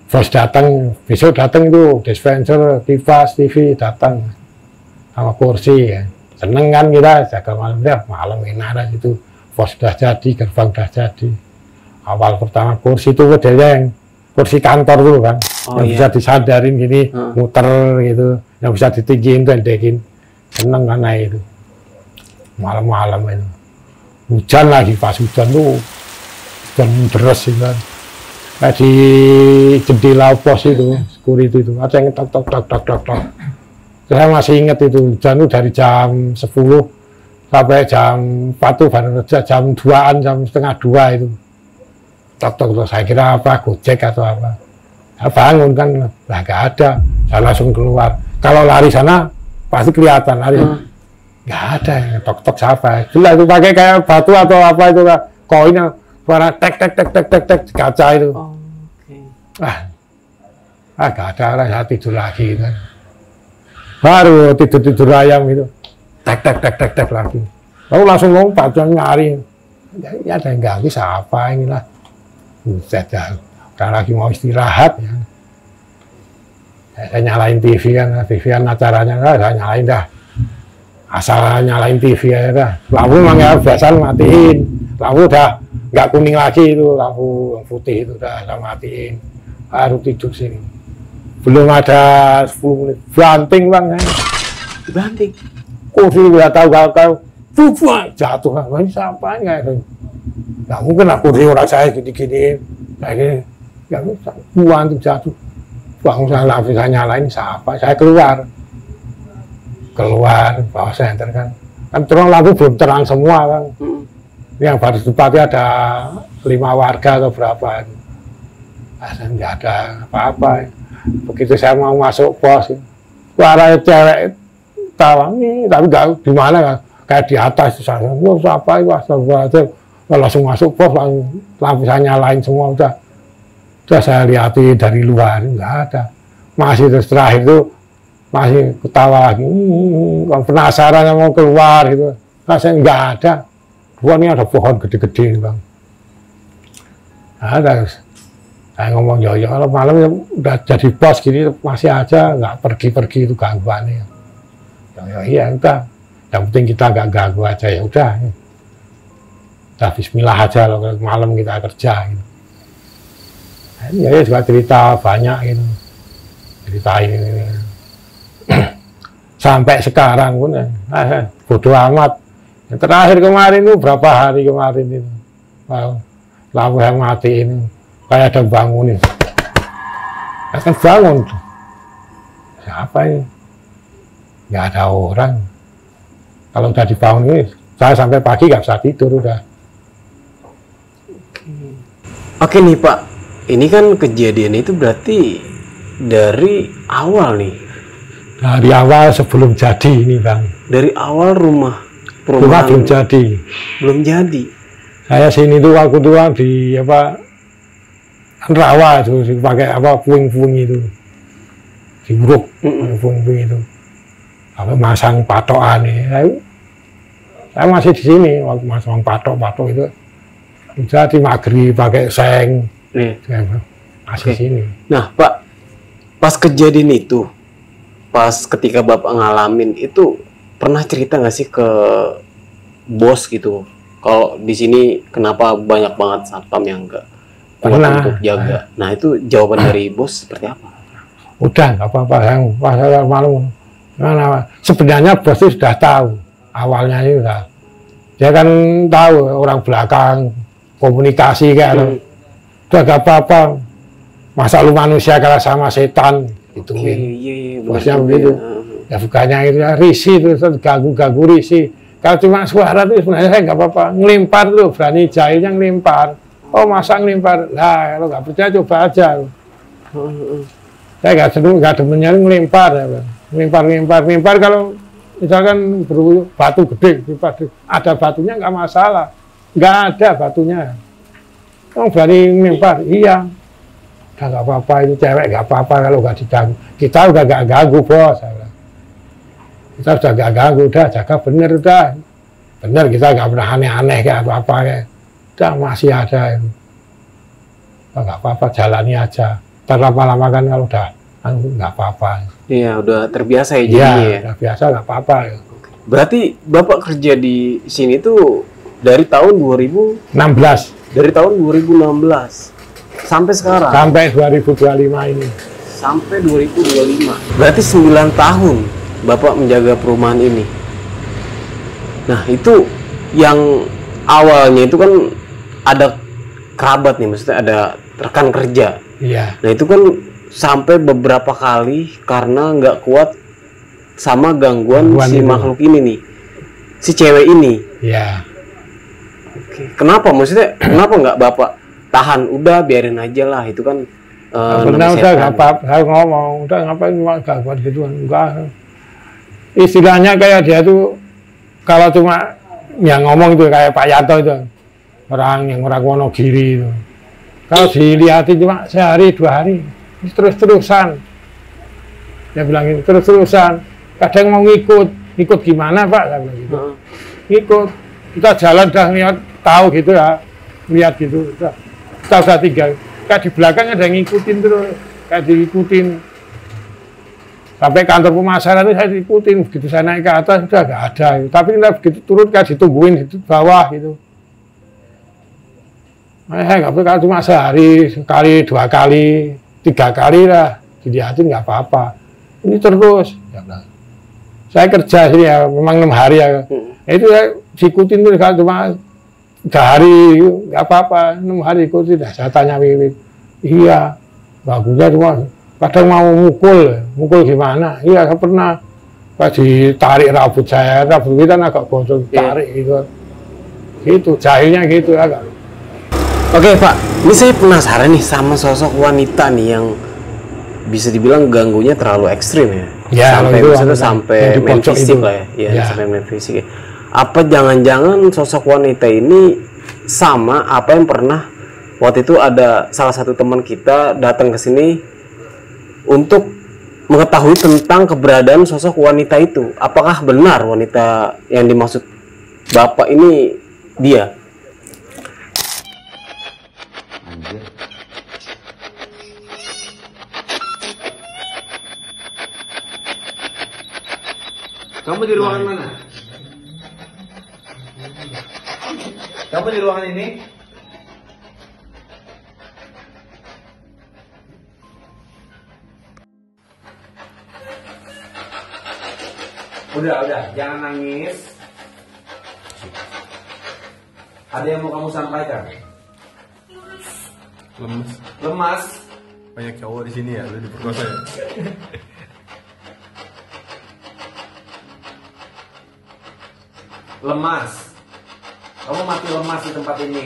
bos datang, besok datang itu dispenser, kipas, TV datang sama kursi ya. Seneng kan kita jaga malam ya, malam enak lah itu. Pos sudah jadi, gerbang sudah jadi. Awal pertama kursi itu modelnya yang kursi kantor dulu kan, yang bisa disandarin gini, muter gitu, yang bisa ditinggiin, tendekin. Seneng kan naik itu. Malam-malam itu. Hujan lagi, pas hujan tuh, hujan deras itu kan. Kayak di jendela pos itu, security itu, ada yang tok. Saya masih ingat itu, hujan itu dari jam 10 sampai jam 4 tuh baru kerja, jam 2-an, jam setengah 2 itu. Tok, saya kira apa, Gojek atau apa. Saya bangun kan, nah nggak ada, saya langsung keluar. Kalau lari sana, pasti kelihatan lari. Nggak ada, tok siapa. Jelas itu pakai kayak batu atau apa itu, koinnya, suara tek, kaca itu. Nggak ada lah, saya tidur lagi kan. Baru tidur ayam itu, tek lagi. Lalu langsung lompat, nyari. Ya ada yang ganggu, siapa inilah. Buset ya, udah lagi mau istirahat ya. Saya nyalain TV kan acaranya, saya nyalain dah. Asal nyalain TV aja dah. Lampu memang ya biasa matiin. Lampu udah nggak kuning lagi itu, lampu putih itu udah saya matiin. Baru tidur sini. Belum ada 10 menit, banting bang. Banting? Kursi udah tahu, jatuh kan. Ini siapa nggak itu? Nggak mungkin lah kursi orang saya gini-gini. Kayak gini, nggak bisa. Banting jatuh. Bang, saya bisa nyalain siapa? Saya keluar, bawah senter kan. Kan terang lampu belum terang semua kan. Yang baru tempatnya ada 5 warga atau berapa. Nggak ada apa-apa. Begitu saya mau masuk pos, suara cewek tawang, tapi nggak di mana kan, kayak di atas sana. Siapa itu? Langsung masuk pos, lampu saya nyalain semua udah saya lihatin dari luar, nggak ada. Masih terus terakhir itu masih ketawa lagi, penasaran mau keluar gitu. Rasanya nggak ada. Ini ada pohon gede-gede bang. Ada. Saya ngomong ya kalau malam ya udah jadi bos gini masih aja nggak pergi itu gangguannya. Iya udah, yang penting kita nggak ganggu aja ya udah. Udah Bismillah aja loh malam kita kerja. Gitu. Ya juga cerita banyak gitu, ceritain ini. Sampai sekarang pun bodoh amat. Yang terakhir kemarin itu berapa hari kemarin itu, lampu yang mati ini. Kayak ada bangunin, kan bangun, siapa ini? Nggak ada orang. Kalau udah dibangun ini, saya sampai pagi nggak bisa tidur udah. Oke nih Pak, ini kan kejadian itu berarti dari awal nih. Dari awal sebelum jadi ini bang. Dari awal rumah belum jadi. Belum jadi. Saya sini tuh waktu tua di apa? Rawa itu pakai apa puing-puing itu diuruk puing-puing itu apa masang patokan ini saya masih di sini waktu masang patok itu jadi maghrib pakai seng masih sini. Nah Pak, pas kejadian itu pas ketika Bapak ngalamin itu pernah cerita nggak sih ke bos gitu kalau di sini kenapa banyak banget satpam yang enggak untuk jaga. Nah itu jawaban dari bos seperti apa? Udah nggak apa-apa, yang pasal malu. Sebenarnya bos itu sudah tahu awalnya itu sudah. Dia kan tahu orang belakang komunikasi kan. Udah nggak apa-apa. Masa lu manusia kalah sama setan gitu. Bosnya begitu. Ya bukannya itu ya, risih terus ganggu risih. Kalau cuma suara itu sebenarnya saya nggak apa-apa. Ngelimpar tuh berani jahilnya ngelimpar. Oh masa ngelimpar, nah kalau nggak percaya coba aja. Saya nggak demennya ngelimpar, ngelimpar kalau misalkan batu gede, ada batunya nggak masalah, nggak ada batunya. Oh berani ngelimpar, iya. Udah nggak apa-apa, itu cewek nggak apa-apa kalau nggak diganggu. Kita udah nggak ganggu bos. Kita sudah nggak ganggu, udah jaga bener udah. Bener kita nggak pernah aneh-aneh kayak apa-apa kayak. Udah masih ada. Nggak apa-apa, jalani aja. Lama-lama kan kalau udah nggak apa-apa. Iya, udah terbiasa ya Iya, jadinya ya. udah biasa nggak apa-apa. Berarti Bapak kerja di sini tuh dari tahun 2000, 16 dari tahun 2016 sampai sekarang. sampai 2025 ini. Sampai 2025. Berarti 9 tahun Bapak menjaga perumahan ini. Nah, itu yang awalnya itu kan ada kerabat nih, maksudnya ada rekan kerja. Iya. Nah, itu kan sampai beberapa kali karena nggak kuat sama gangguan si itu. makhluk ini nih, si cewek ini. Iya. Oke. Kenapa? Maksudnya kenapa nggak Bapak tahan? Udah biarin aja lah, itu kan Pernah namanya udah setan. nggak apa-apa, saya ngomong, udah ngapain cuma gangguan gituan, enggak. Istilahnya kayak dia tuh kalau cuma yang ngomong itu kayak Pak Yanto itu, orang yang orang Wonogiri itu. Kalau dilihatin cuma sehari 2 hari, terus-terusan. Dia bilang ini terus-terusan. Kadang mau ngikut gimana Pak? Saya bilang gitu. Ngikut, kita jalan udah lihat, tahu gitu ya, lihat gitu. Kita udah tinggal. Kayak di belakang ada yang ngikutin terus, kayak diikutin. Sampai kantor pemasaran itu saya diikutin, begitu saya naik ke atas sudah nggak ada. Tapi kita begitu turun kayak ditungguin di bawah gitu. Nggak apa cuma sehari, sekali, 2 kali, 3 kali lah, dilihatin nggak apa-apa. Ini terus. Ya, saya kerja sini ya, memang 6 hari ya. Itu saya diikutin tuh kalau cuma 3 hari, nggak apa-apa, 6 hari ikutin. Nah, saya tanya Wiwit, iya, bagusnya cuma kadang mau mukul gimana? Iya, saya pernah pas ditarik rambut saya, rambut kita agak bocor, tarik gitu. Gitu, jahilnya gitu agak. Oke Pak, ini saya penasaran nih sama sosok wanita nih yang bisa dibilang ganggunya terlalu ekstrim ya. Ya, sampai itu maksudnya yang sampai di main pojok fisik itu. lah ya. Ya, Ya. sampai main fisik ya. Apa jangan-jangan sosok wanita ini sama apa yang pernah waktu itu ada salah satu teman kita datang ke sini untuk mengetahui tentang keberadaan sosok wanita itu. Apakah benar wanita yang dimaksud Bapak ini dia? Anjir. Kamu di ruangan mana? Kamu di ruangan ini? Udah, jangan nangis. Ada yang mau kamu sampaikan? Lemas? Banyak cowok di sini ya, lu diperkosa ya. Lemas. Kamu mati lemas di tempat ini.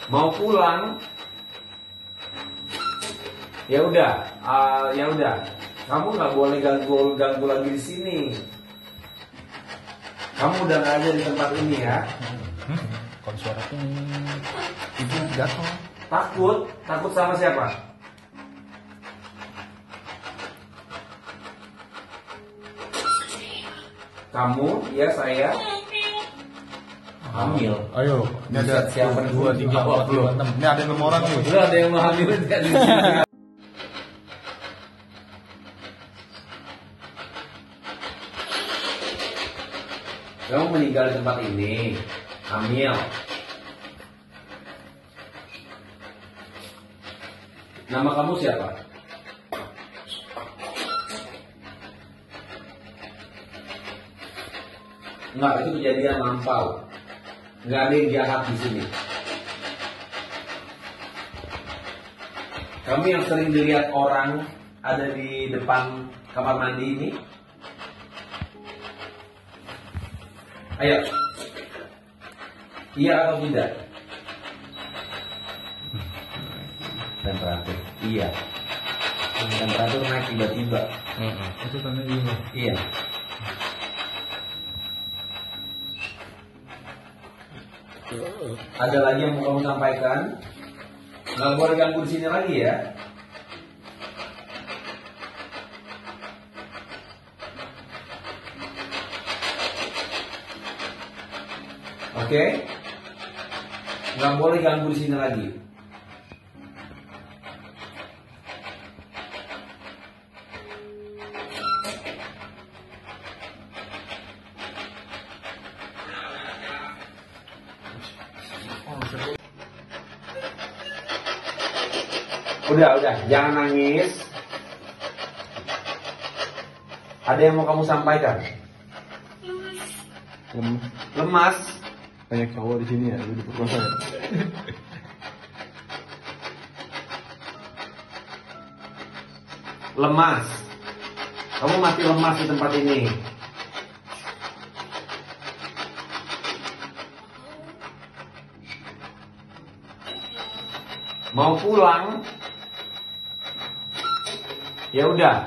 Mau pulang? Ya udah, Kamu nggak boleh ganggu lagi di sini. Kamu udah nggak ada di tempat ini ya. Kalau suaranya itu jatuh. Takut sama siapa? Kamu, ya saya. Hamil. Ayo, ini ada Siapa 2, 3, 4, 5, 6. Ini ada 6 orang nih. Udah ada yang mau hamil nggak di sini? Kamu meninggal di tempat ini, hamil. Nama kamu siapa? Enggak, itu kejadian lampau. Enggak ada yang jahat di sini. Kamu yang sering dilihat orang ada di depan kamar mandi ini? Ayo. Iya atau tidak? Temperatur. Iya. Temperatur naik tiba-tiba. Itu tanda ini. Iya. Ada lagi yang mau kamu sampaikan? Nggak boleh ganggu di sini lagi ya. Oke? Nggak boleh ganggu di sini lagi. Udah, jangan nangis. Ada yang mau kamu sampaikan? Lemas. Banyak cowok di sini ya, lu diperkosa ya. Lemas. Kamu mati lemas di tempat ini. Mau pulang? Ya udah.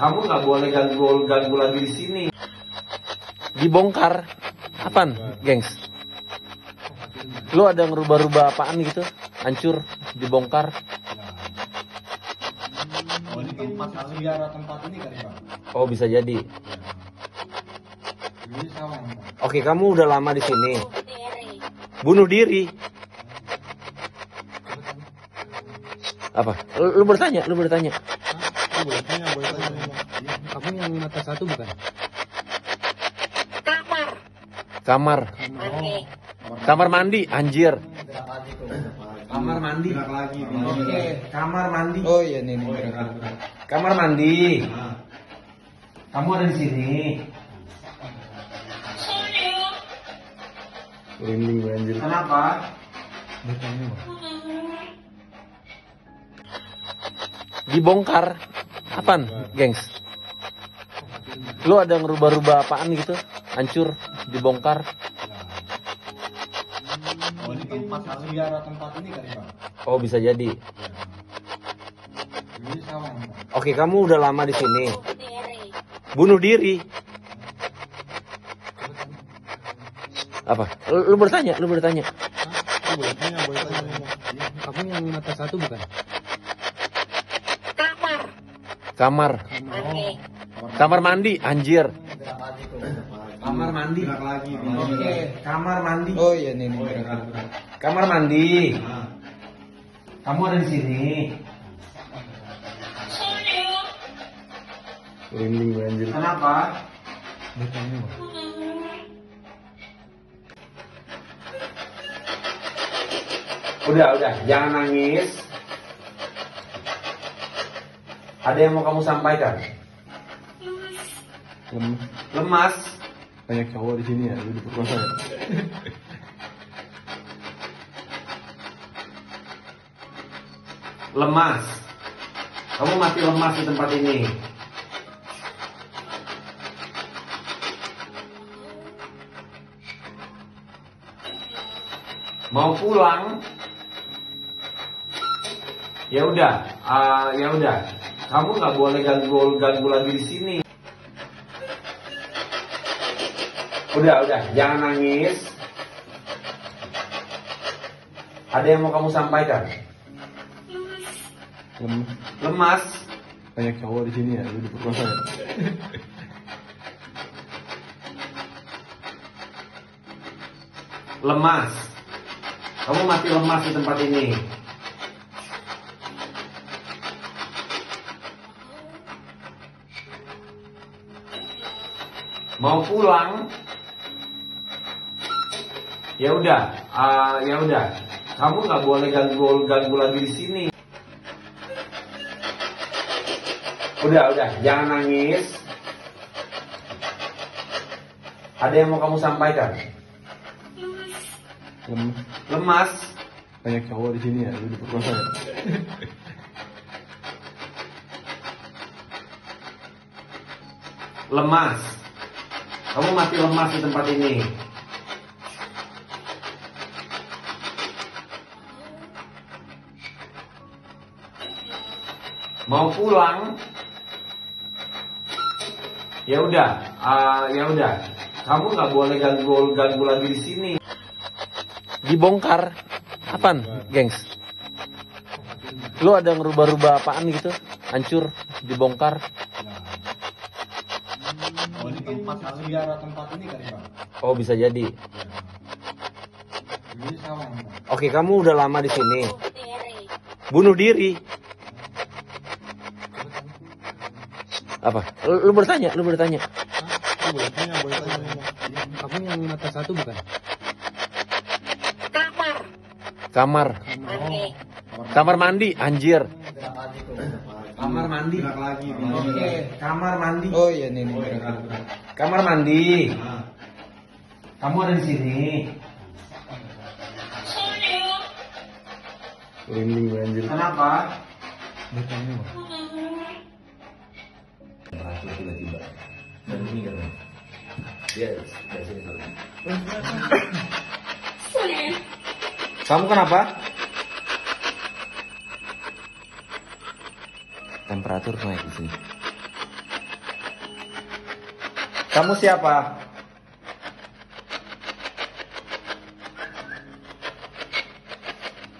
Kamu nggak boleh ganggu lagi di sini. Dibongkar. Apaan, gengs? Lu ada ngerubah-rubah apaan gitu? Hancur, dibongkar. Oh, ini tempat sejarah tempat ini kali Bang. Oh, bisa jadi. Ini sama Bang. Oke, kamu udah lama di sini. Bunuh diri. Apa? Lu bertanya. Boleh tanya. Kamu yang mata satu bukan? Kamar mandi, anjir. Kamar mandi. Oke, kamar mandi. Oh iya nih. Kamar mandi. Kamu ada di sini. Merinding gue anjir. Kenapa? Dibongkar. Apaan, gengs? Lu ada ngerubah-rubah apaan gitu? Hancur, dibongkar. Oh, ini tempat sejarah tempat ini kali Bang. Oh, bisa jadi. Ini sama Bang. Oke, kamu udah lama di sini. Bunuh diri. Apa? Lu bertanya. Boleh tanya. Kamu yang mata satu bukan? Kamar mandi, anjir. Kamar mandi. Oke, kamar mandi. Oh iya nih. Kamar mandi. Kamu ada di sini. Merinding gue anjir. Kenapa? Udah, jangan nangis. Ada yang mau kamu sampaikan? Lemas. Banyak cowok di sini ya, lu diperkosa ya. Lemas. Kamu mati lemas di tempat ini. Mau pulang? Ya udah. Kamu nggak boleh ganggu lagi di sini. Udah, jangan nangis. Ada yang mau kamu sampaikan? Lemas. Banyak cowok di sini ya, lu diperkosa ya. Lemas. Kamu mati lemas di tempat ini. Mau pulang? Ya udah. Kamu nggak boleh ganggu lagi di sini. Udah, jangan nangis. Ada yang mau kamu sampaikan? Lemas. Banyak cowok di sini ya, lu diperkosa ya. Lemas. Kamu mati lemas di tempat ini. Mau pulang? Ya udah. Kamu nggak boleh ganggu lagi di sini. Dibongkar. Apaan, gengs? Lu ada ngerubah-rubah apaan gitu? Hancur, dibongkar. Oh, ini tempat sejarah tempat ini kan, Bang? Oh, bisa jadi. Ini sama, Bang. Oke, kamu udah lama di sini. Bunuh diri. Apa? Lu bertanya, lu bertanya. Boleh tanya. Kamu yang mata satu bukan? Kamar. Kamar mandi, anjir. Kamar mandi. Oke, kamar mandi. Oh iya nih. Kamar mandi. Kamu ada di sini. Merinding gue anjir. Kenapa? Tiba-tiba. Dan ini kan. Dia dari sini. Kamu kenapa? Temperatur naik di sini. Kamu siapa?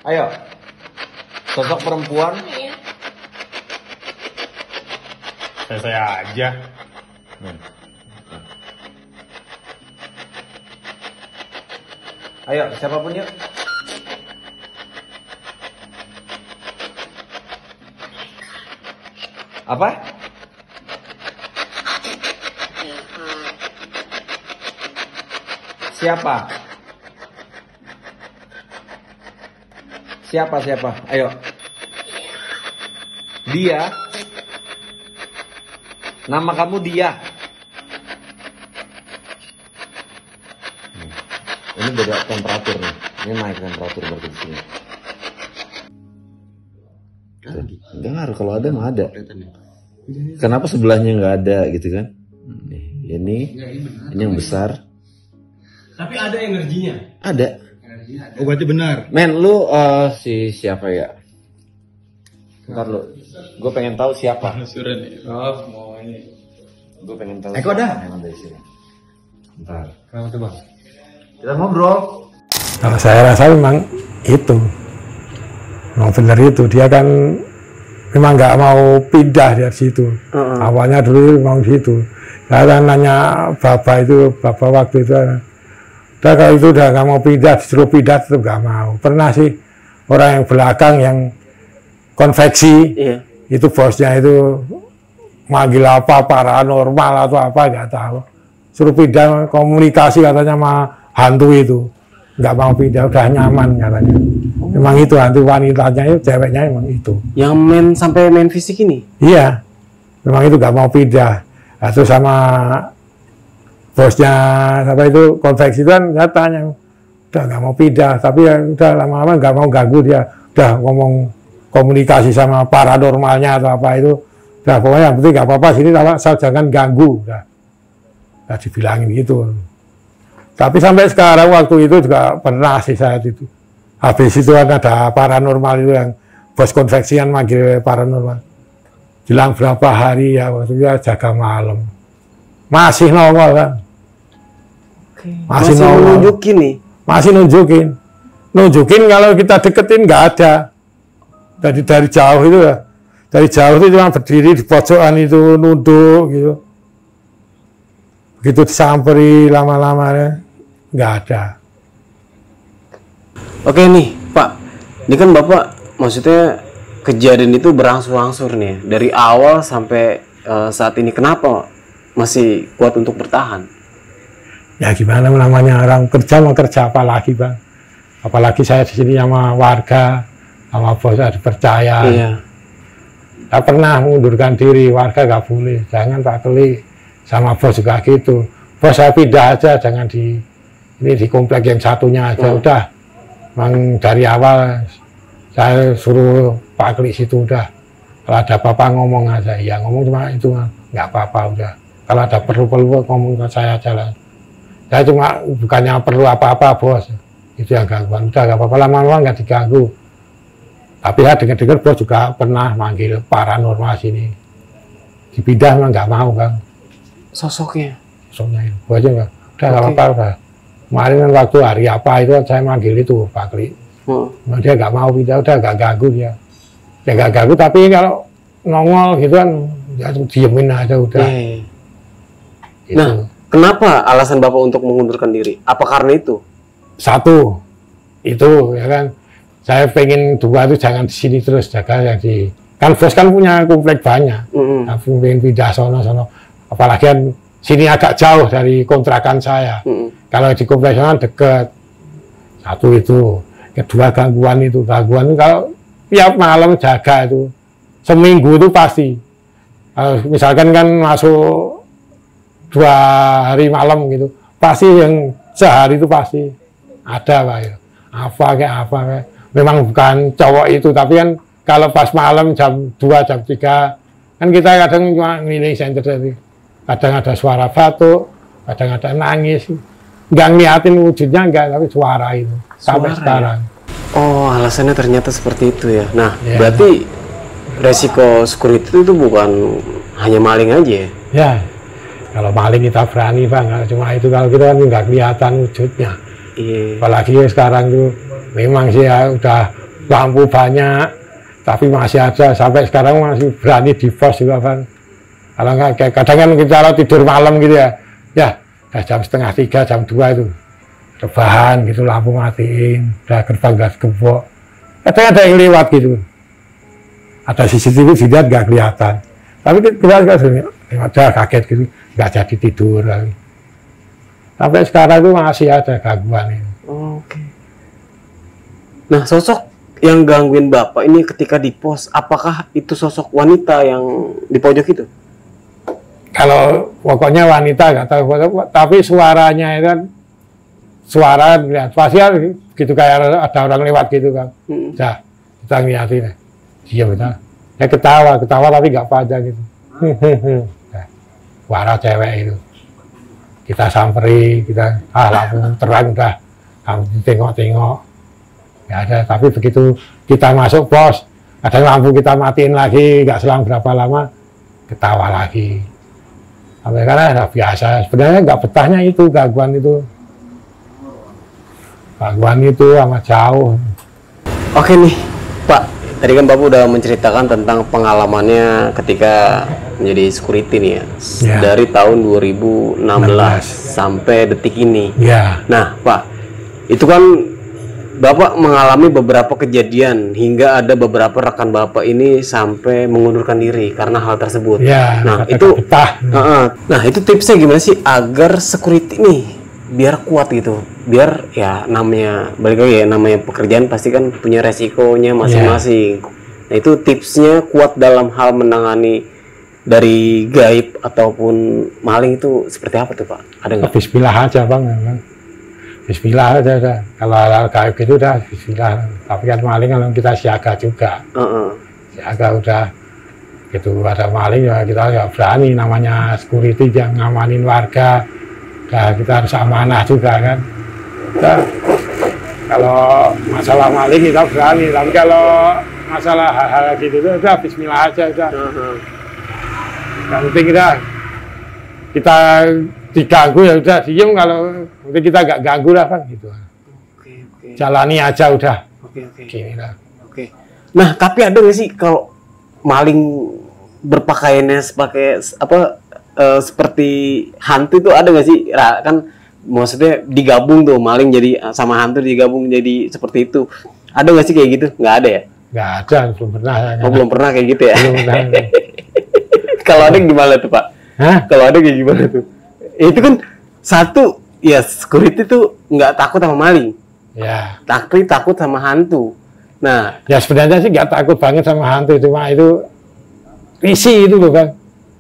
Ayo. Sosok perempuan. Saya aja. Ayo, siapapun yuk. Apa? Siapa? Siapa? Ayo. Dia. Nama kamu dia. Ini beda temperatur nih. Ini naik temperatur berarti di sini. Enggak ngaruh, kalau ada mah ada. Kenapa sebelahnya nggak ada gitu kan? Ini yang besar. Tapi ada energinya. Ada. Oh berarti benar. Men, lu siapa ya? Ntar lu, gue pengen tahu siapa. Oh mau ini. Gue pengen tahu. Eko dah. Yang ada di sini. Ntar. Kenapa tuh, Bang? Kita ngobrol. Kalau saya rasa memang itu, memang benar itu. Dia kan memang nggak mau pindah dari situ. Awalnya dulu memang di situ. Saya kan nanya bapak waktu itu, udah kalau itu udah nggak mau pindah, disuruh pindah tetap nggak mau. Pernah sih orang yang belakang yang konveksi, itu bosnya itu manggil apa paranormal atau apa nggak tahu. Suruh pindah komunikasi katanya sama hantu itu, nggak mau pindah, udah nyaman katanya. Memang itu hantu wanitanya itu, ceweknya memang itu. Yang sampai main fisik ini? Iya, memang itu nggak mau pindah. Atau sama bosnya apa itu konveksi itu kan saya tanya, udah nggak mau pindah, tapi ya udah lama-lama nggak mau ganggu dia, udah ngomong komunikasi sama paranormalnya atau apa itu, udah pokoknya yang penting nggak apa-apa sini, asal jangan ganggu, udah dibilangin gitu. Tapi sampai sekarang waktu itu juga pernah sih saat itu. Habis itu kan ada paranormal itu yang bos konveksian manggil paranormal. Jelang berapa hari ya waktu itu jaga malam. Masih nongol kan. Masih nunjukin nih. Masih nunjukin. Nunjukin kalau kita deketin nggak ada. Dari jauh itu ya. Dari jauh itu cuma berdiri di pojokan itu nunduk gitu. Begitu disamperi lama-lama ya, nggak ada. Oke nih Pak, ini kan Bapak maksudnya kejadian itu berangsur-angsur nih dari awal sampai saat ini, kenapa masih kuat untuk bertahan? Ya gimana namanya orang kerja mau kerja apalagi Bang, apalagi saya di sini sama warga, sama bos saya dipercaya. Iya. Saya pernah mengundurkan diri, warga nggak boleh, jangan Pak Keli, sama bos juga gitu. Bos saya pindah aja, jangan di komplek yang satunya aja, udah. Memang dari awal saya suruh Pak Keli situ udah. Kalau ada apa-apa ngomong aja, ya ngomong cuma itu nggak apa-apa udah. Kalau ada perlu-perlu ngomong ke saya aja lah. Saya cuma bukannya perlu apa-apa bos, itu yang gangguan. Udah nggak apa-apa, lama-lama nggak diganggu. Tapi ya dengar-dengar bos juga pernah manggil paranormal sini. Dipindah memang nggak mau Bang. Sosoknya itu, bos aja nggak. Udah nggak apa-apa udah. Kemarin kan waktu hari apa itu saya manggil itu Pak Kli. Dia nggak mau pindah, udah nggak ganggu dia. Ya nggak ganggu, tapi kalau nongol gitu kan, ya diemin aja udah. Gitu. Nah, kenapa alasan Bapak untuk mengundurkan diri? Apa karena itu? Satu, itu ya kan, saya pengen dua itu jangan di sini terus, jaga yang di, kan bos kan punya komplek banyak, aku pengen pindah sono, apalagi kan sini agak jauh dari kontrakan saya. Kalau di komplek sana deket. Satu itu. Kedua gangguan itu kalau tiap malam jaga itu seminggu itu pasti. Misalkan kan masuk 2 hari malam gitu, pasti yang sehari itu pasti ada Pak ya. Apa kayak. Memang bukan cowok itu, tapi kan kalau pas malam jam 2, jam 3, kan kita kadang cuma milih center tadi. Kadang ada suara batuk, kadang ada nangis. Nggak ngeliatin wujudnya enggak, tapi suara itu sampai sekarang. Oh, alasannya ternyata seperti itu ya. Nah, berarti resiko security itu bukan hanya maling aja ya? Ya, kalau maling kita berani Bang, cuma itu kalau kita kan nggak kelihatan wujudnya. Iya. Apalagi sekarang tuh memang sih ya udah lampu banyak, tapi masih ada sampai sekarang masih berani di pos juga Bang. Kalau nggak kayak kadang kan kita tidur malam gitu ya, jam 2:30, jam 2 itu rebahan gitu, lampu matiin, udah gerbang gas gembok. Kadang ada yang lewat gitu, ada CCTV dilihat nggak kelihatan, tapi kita ada kaget gitu, nggak jadi tidur lagi. Sampai sekarang itu masih ada gangguan ini. Oke. Nah, sosok yang gangguin Bapak ini ketika di pos, apakah itu sosok wanita yang di pojok itu? Kalau pokoknya wanita nggak tahu, tapi suaranya itu kan suara lihat pasti gitu kayak ada orang lewat gitu kan. Ya, kita ngeliatin, diam kita. Ya ketawa tapi nggak panjang gitu. Suara cewek itu. Kita samperi, kita lampu terang udah, kamu tengok-tengok. Nggak ada, tapi begitu kita masuk pos, ada lampu kita matiin lagi, nggak selang berapa lama, ketawa lagi. Sampai karena biasa, sebenarnya nggak betahnya itu, gangguan itu sama jauh. Oke nih Pak, tadi kan Bapak udah menceritakan tentang pengalamannya ketika menjadi security nih ya, dari tahun 2016 sampai detik ini. Nah Pak, itu kan Bapak mengalami beberapa kejadian hingga ada beberapa rekan Bapak ini sampai mengundurkan diri karena hal tersebut. Nah itu tipsnya gimana sih agar security nih biar kuat gitu, biar ya namanya balik lagi ya, namanya pekerjaan pasti kan punya resikonya masing-masing. Nah itu tipsnya kuat dalam hal menangani dari gaib ataupun maling itu seperti apa tuh Pak? Ada nggak? Bismillah aja Bang. Bismillah aja. Kalau hal gaib gitu udah bismillah. Tapi kan maling kalau kita siaga juga. Siaga udah gitu, ada maling ya kita nggak berani, namanya security yang ngamanin warga. Nah, kita harus amanah juga kan. Kita, kalau masalah maling kita berani, tapi kalau masalah hal-hal gitu udah bismillah aja udah. Yang penting kita diganggu ya udah diem, kalau nanti kita nggak ganggu lah kan gitu. Jalani aja udah. Nah tapi ada nggak sih kalau maling berpakaiannya sebagai apa seperti hantu itu, ada nggak sih? Kan maksudnya digabung tuh maling jadi sama hantu, digabung jadi seperti itu. Ada nggak sih kayak gitu? Nggak ada ya? Nggak ada, belum pernah. Belum pernah kayak gitu ya? Belum pernah. Kalau ada gimana tuh Pak? Kalau ada kayak gimana tuh? Itu kan satu ya, security tuh nggak takut sama maling. Ya. Takut sama hantu. Nah, ya sebenarnya sih nggak takut banget sama hantu, cuma itu risih itu loh kan.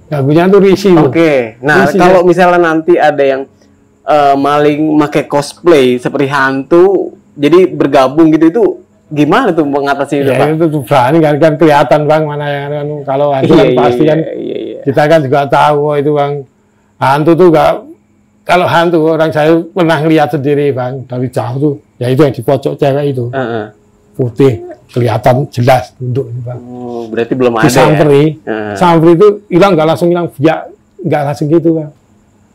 Ganggunya tuh risih. Nah risih, kalau misalnya nanti ada yang maling pakai cosplay seperti hantu, jadi bergabung gitu, itu gimana tuh mengatasi itu Pak? Itu berani kan kelihatan Bang mana yang kan, kalau hantu kan pasti kan kita kan juga tahu itu Bang. Hantu tuh nggak, kalau hantu orang saya pernah lihat sendiri Bang dari jauh tuh, ya itu yang di pojok cewek itu. Putih, kelihatan jelas duduk Bang. Berarti belum ada sampri, ya? Sampri itu hilang, nggak langsung hilang, ya nggak langsung gitu Bang.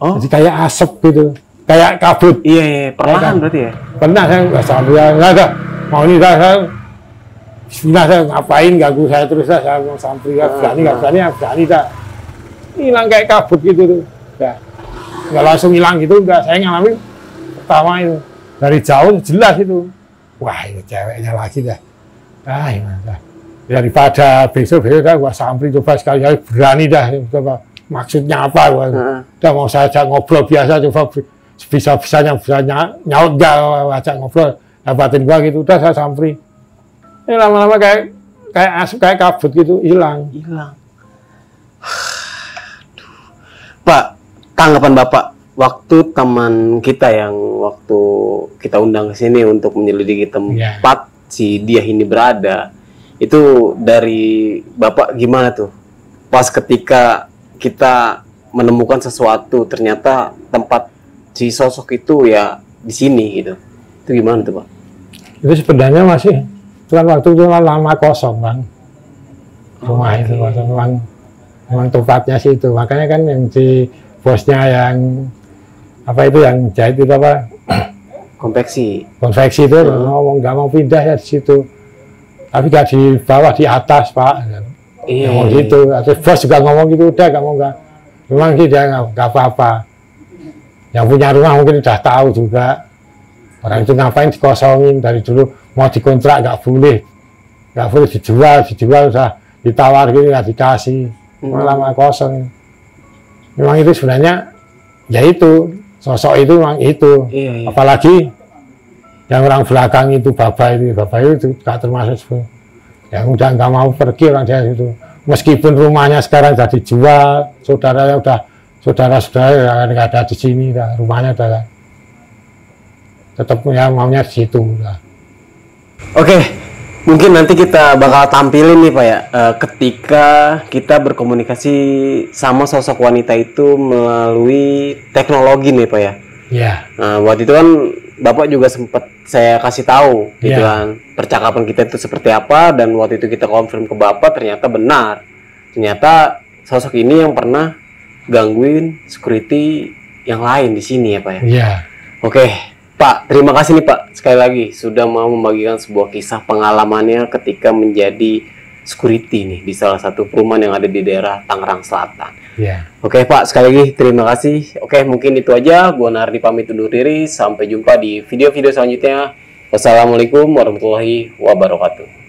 Jadi kayak asap gitu. kayak kabut. Iya, perlahan berarti ya. Pernah saya nggak sampai nggak ada mau ini saya sudah saya ngapain ganggu saya terus saya mau sampai nggak berani dah hilang kayak kabut gitu tuh. Nggak langsung hilang gitu, nggak, saya ngalamin pertama itu dari jauh jelas itu, wah ini ceweknya lagi dah, gimana, daripada besok dah gua sampai coba sekali berani dah, coba maksudnya apa gua, udah mau saya ajak ngobrol biasa coba bisa-bisanya bisa nyaut gak ajak ngobrol, dapatin gua gitu, udah saya sampai, ini lama-lama kayak kabut gitu hilang. Pak, tanggapan Bapak waktu teman kita yang waktu kita undang ke sini untuk menyelidiki tempat si dia ini berada, itu dari Bapak gimana tuh? Pas ketika kita menemukan sesuatu, ternyata tempat si sosok itu ya di sini gitu. Itu gimana tuh Pak? Itu sebenarnya masih, itu kan waktu itu lama kosong Bang. Rumah itu kosong memang tempatnya situ, makanya kan yang si bosnya yang apa itu yang jahit itu apa konveksi itu ngomong nggak mau pindah ya di situ, tapi nggak di bawah, di atas Pak. Ngomong gitu, terus bos juga ngomong gitu, udah nggak memang sih dia nggak apa-apa, yang punya rumah mungkin udah tahu juga orang itu ngapain dikosongin, dari dulu mau dikontrak nggak boleh dijual udah ditawar gitu nggak dikasih. Lama kosong. Memang itu sebenarnya ya itu sosok itu memang itu. Apalagi yang orang belakang itu bapak itu gak termasuk yang udah nggak mau pergi orang dia itu. Meskipun rumahnya sekarang sudah dijual, saudara nggak ada di sini, rumahnya udah tetap ya maunya di situ. Oke. Mungkin nanti kita bakal tampilin nih Pak ya, ketika kita berkomunikasi sama sosok wanita itu melalui teknologi nih Pak ya. Iya. Nah, waktu itu kan Bapak juga sempat saya kasih tahu gitu kan, percakapan kita itu seperti apa, dan waktu itu kita confirm ke Bapak ternyata benar. Ternyata sosok ini yang pernah gangguin security yang lain di sini ya Pak ya. Iya. Oke. Pak, terima kasih nih Pak sekali lagi sudah mau membagikan sebuah kisah pengalamannya ketika menjadi security nih di salah satu perumahan yang ada di daerah Tangerang Selatan. Iya. Oke Pak, sekali lagi terima kasih. Oke, mungkin itu aja. Gua Nardi pamit undur diri. Sampai jumpa di video-video selanjutnya. Wassalamualaikum warahmatullahi wabarakatuh.